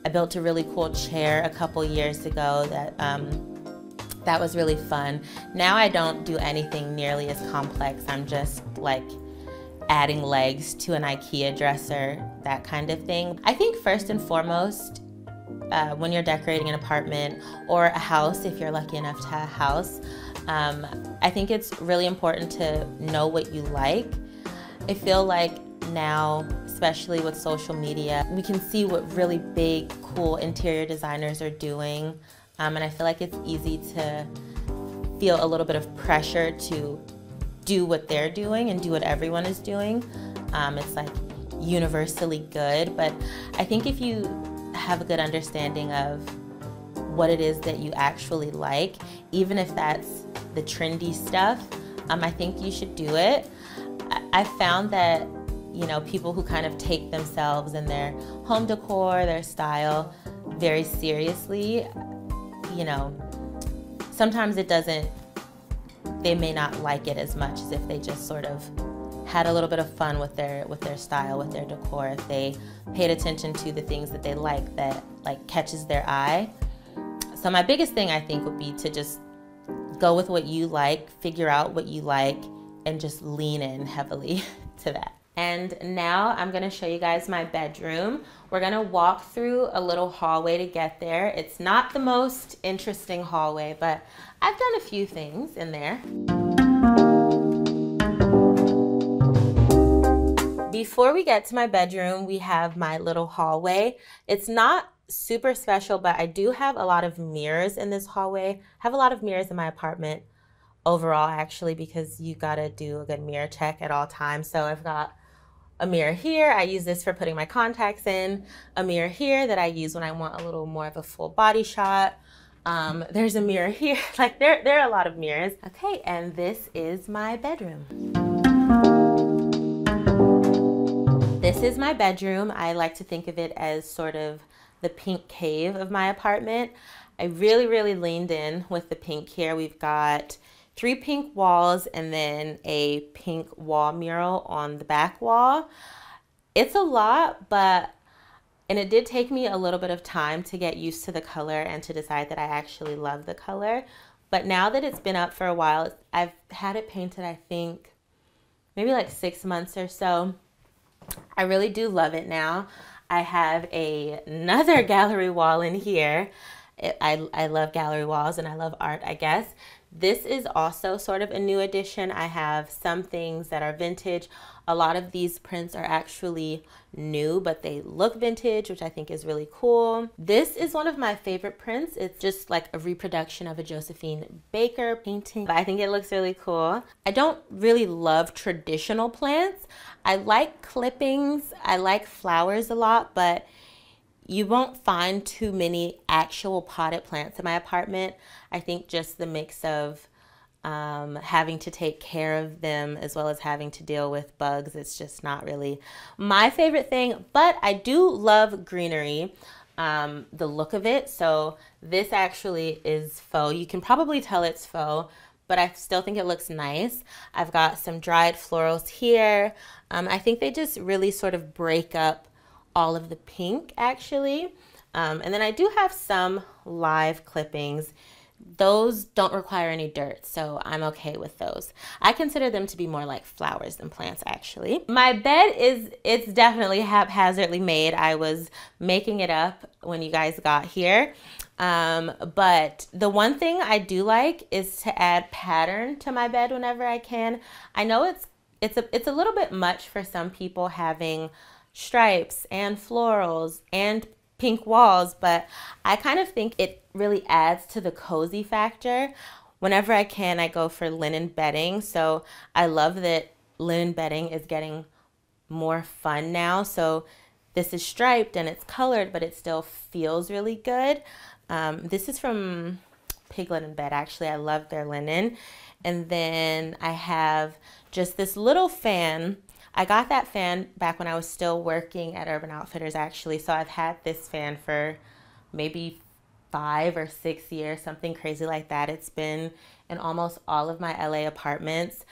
I built a really cool chair a couple years ago that was really fun. Now I don't do anything nearly as complex. I'm just like adding legs to an IKEA dresser, that kind of thing. I think first and foremost, when you're decorating an apartment or a house, if you're lucky enough to have a house, I think it's really important to know what you like. I feel like now, especially with social media, we can see what really big, cool interior designers are doing. And I feel like it's easy to feel a little bit of pressure to do what they're doing and do what everyone is doing. It's like universally good, but I think if you have a good understanding of what it is that you actually like, even if that's the trendy stuff, I think you should do it. I found that, people who kind of take themselves and their home decor, their style very seriously, sometimes they may not like it as much as if they just sort of had a little bit of fun with their style, with their decor, if they paid attention to the things that they like that like catches their eye. So my biggest thing I think would be to just go with what you like, figure out what you like, and just lean in heavily to that. And now I'm gonna show you guys my bedroom. We're gonna walk through a little hallway to get there. It's not the most interesting hallway, but I've done a few things in there. Before we get to my bedroom, we have my little hallway. It's not super special, but I do have a lot of mirrors in this hallway. I have a lot of mirrors in my apartment overall, actually, because you gotta do a good mirror check at all times. So I've got a mirror here. I use this for putting my contacts in. A mirror here that I use when I want a little more of a full body shot. There's a mirror here. Like there are a lot of mirrors. Okay, and this is my bedroom. This is my bedroom. I like to think of it as sort of the pink cave of my apartment. I really leaned in with the pink here. We've got 3 pink walls and then a pink wall mural on the back wall. It's a lot, and it did take me a little bit of time to get used to the color and to decide that I actually love the color. But now that it's been up for a while, I've had it painted, I think, maybe like 6 months or so. I really do love it now. I have another gallery wall in here. I love gallery walls and I love art, I guess. This is also sort of a new addition. I have some things that are vintage. A lot of these prints are actually new, but they look vintage, which I think is really cool. This is one of my favorite prints. It's just like a reproduction of a Josephine Baker painting, but I think it looks really cool. I don't really love traditional plants. I like clippings. I like flowers a lot, but you won't find too many actual potted plants in my apartment. I think just the mix of having to take care of them as well as having to deal with bugs, it's just not really my favorite thing. But I do love greenery, the look of it. So this actually is faux. You can probably tell it's faux, but I still think it looks nice. I've got some dried florals here. I think they just really sort of break up all of the pink actually. And then I do have some live clippings. Those don't require any dirt, so I'm okay with those. I consider them to be more like flowers than plants actually. My bed it's definitely haphazardly made. I was making it up when you guys got here. But the one thing I do like is to add pattern to my bed whenever I can. I know it's a little bit much for some people having stripes and florals and pink walls, but I kind of think it really adds to the cozy factor. Whenever I can, I go for linen bedding. So I love that linen bedding is getting more fun now. So this is striped and it's colored, but it still feels really good. This is from Pig Linen Bed, actually. I love their linen. And then I have just this little fan. I got that fan back when I was still working at Urban Outfitters, actually. So I've had this fan for maybe 5 or 6 years, something crazy like that. It's been in almost all of my LA apartments.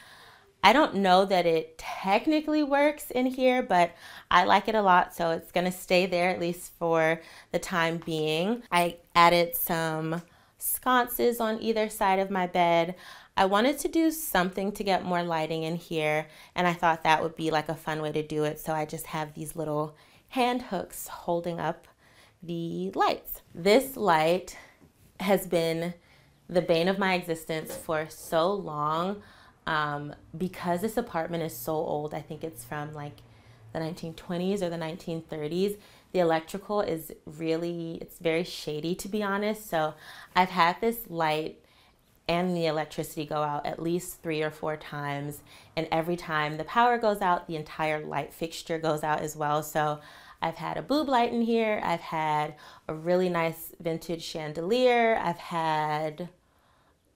I don't know that it technically works in here, but I like it a lot, so it's gonna stay there at least for the time being. I added some sconces on either side of my bed. I wanted to do something to get more lighting in here, and I thought that would be like a fun way to do it, so I just have these little hand hooks holding up the lights. This light has been the bane of my existence for so long. Because this apartment is so old, I think it's from like the 1920s or the 1930s, the electrical is it's very shady, to be honest. So I've had this light and the electricity go out at least 3 or 4 times. And every time the power goes out, the entire light fixture goes out as well. So I've had a boob light in here. I've had a really nice vintage chandelier. I've had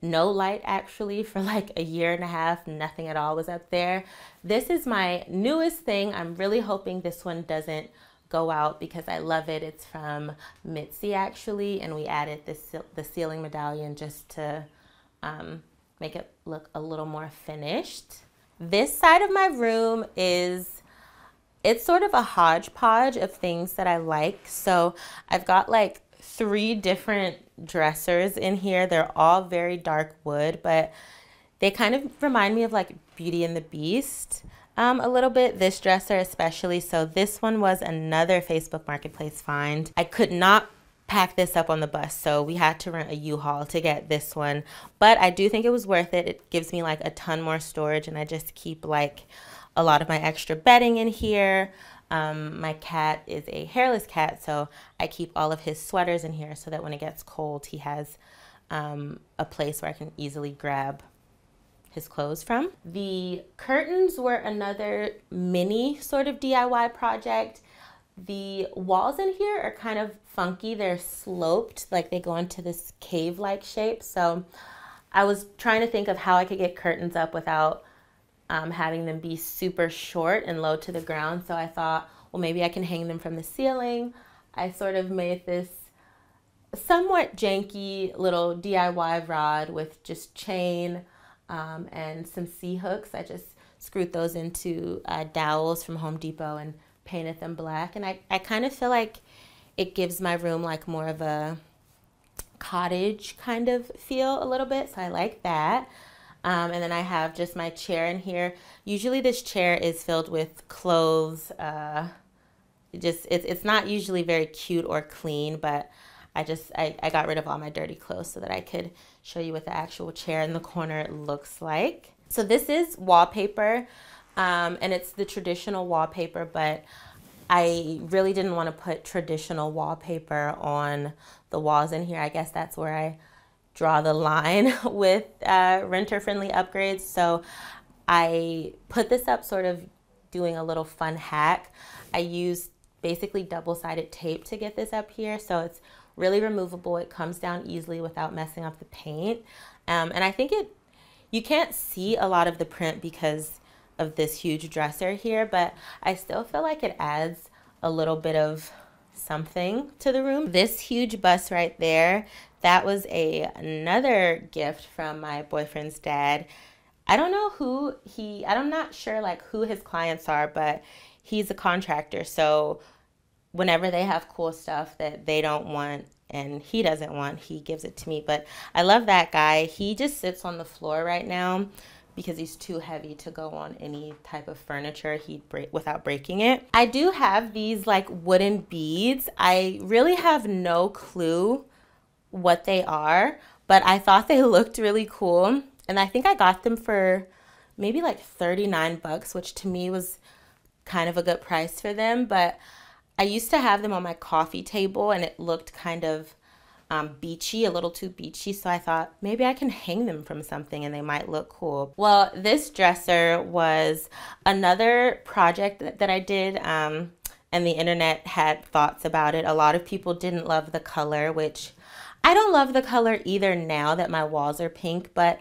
no light actually for like a year and a half. Nothing at all was up there. This is my newest thing. I'm really hoping this one doesn't go out because I love it. It's from Mitzi actually, and we added the ceiling medallion just to make it look a little more finished. This side of my room it's sort of a hodgepodge of things that I like. So I've got like 3 different dressers in here. They're all very dark wood, but they kind of remind me of like Beauty and the Beast a little bit, this dresser especially. So this one was another Facebook Marketplace find. I could not pack this up on the bus, so we had to rent a U-Haul to get this one, but I do think it was worth it. It gives me like a ton more storage, and I just keep like a lot of my extra bedding in here. My cat is a hairless cat, so I keep all of his sweaters in here so that when it gets cold, he has a place where I can easily grab his clothes from. The curtains were another mini sort of DIY project. The walls in here are kind of funky. They're sloped, like they go into this cave-like shape. So I was trying to think of how I could get curtains up without having them be super short and low to the ground. So I thought, well, maybe I can hang them from the ceiling. I sort of made this somewhat janky little DIY rod with just chain and some C-hooks. I just screwed those into dowels from Home Depot and painted them black. And I kind of feel like it gives my room like more of a cottage kind of feel a little bit. So I like that. And then I have just my chair in here. Usually this chair is filled with clothes. It's not usually very cute or clean, but I got rid of all my dirty clothes so that I could show you what the actual chair in the corner looks like. So this is wallpaper, and it's the traditional wallpaper, but I really didn't want to put traditional wallpaper on the walls in here. I guess that's where I draw the line with renter-friendly upgrades. So I put this up sort of doing a little fun hack. I used basically double-sided tape to get this up here, so it's really removable. It comes down easily without messing up the paint. And I think you can't see a lot of the print because of this huge dresser here, but I still feel like it adds a little bit of something to the room. This huge bust right there, that was another gift from my boyfriend's dad. I don't know I'm not sure like who his clients are, but he's a contractor, so whenever they have cool stuff that they don't want and he doesn't want, he gives it to me. But I love that guy. He just sits on the floor right now because he's too heavy to go on any type of furniture without breaking it. I do have these like wooden beads. I really have no clue what they are, but I thought they looked really cool. And I think I got them for maybe like 39 bucks, which to me was kind of a good price for them. But I used to have them on my coffee table and it looked kind of beachy, a little too beachy. So I thought maybe I can hang them from something and they might look cool. Well, this dresser was another project that I did and the internet had thoughts about it. A lot of people didn't love the color, which I don't love the color either now that my walls are pink, but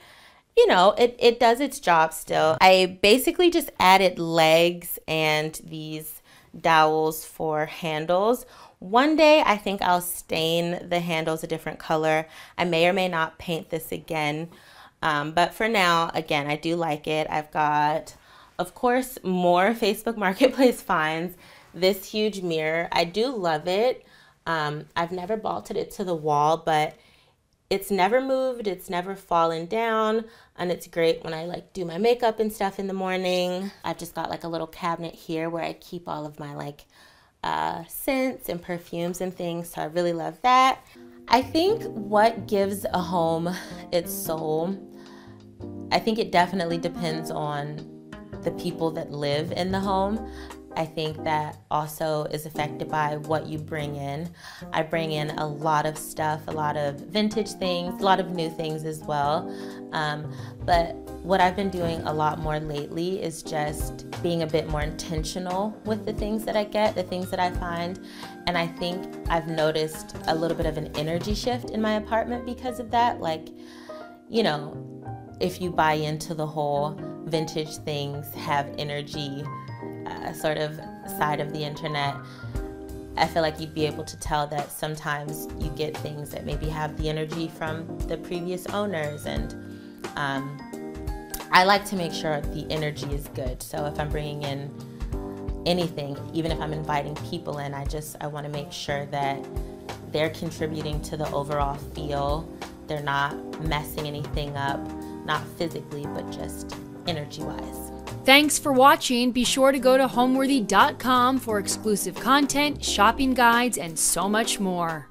you know, it does its job still. I basically just added legs and these dowels for handles. One day I think I'll stain the handles a different color. I may or may not paint this again, but for now, again, I do like it. I've got, of course, more Facebook Marketplace finds. This huge mirror, I do love it. I've never bolted it to the wall, but it's never moved, it's never fallen down, and it's great when I like do my makeup and stuff in the morning. I've just got like a little cabinet here where I keep all of my like scents and perfumes and things, so I really love that. I think what gives a home its soul, I think it definitely depends on the people that live in the home. I think that also is affected by what you bring in. I bring in a lot of stuff, a lot of vintage things, a lot of new things as well. But what I've been doing a lot more lately is just being a bit more intentional with the things that I get, the things that I find. And I think I've noticed a little bit of an energy shift in my apartment because of that. Like, you know, if you buy into the whole vintage things have energy sort of side of the internet, I feel like you'd be able to tell that sometimes you get things that maybe have the energy from the previous owners, and I like to make sure the energy is good. So if I'm bringing in anything, even if I'm inviting people in, I want to make sure that they're contributing to the overall feel. They're not messing anything up, not physically, but just energy-wise. Thanks for watching. Be sure to go to homeworthy.com for exclusive content, shopping guides, and so much more.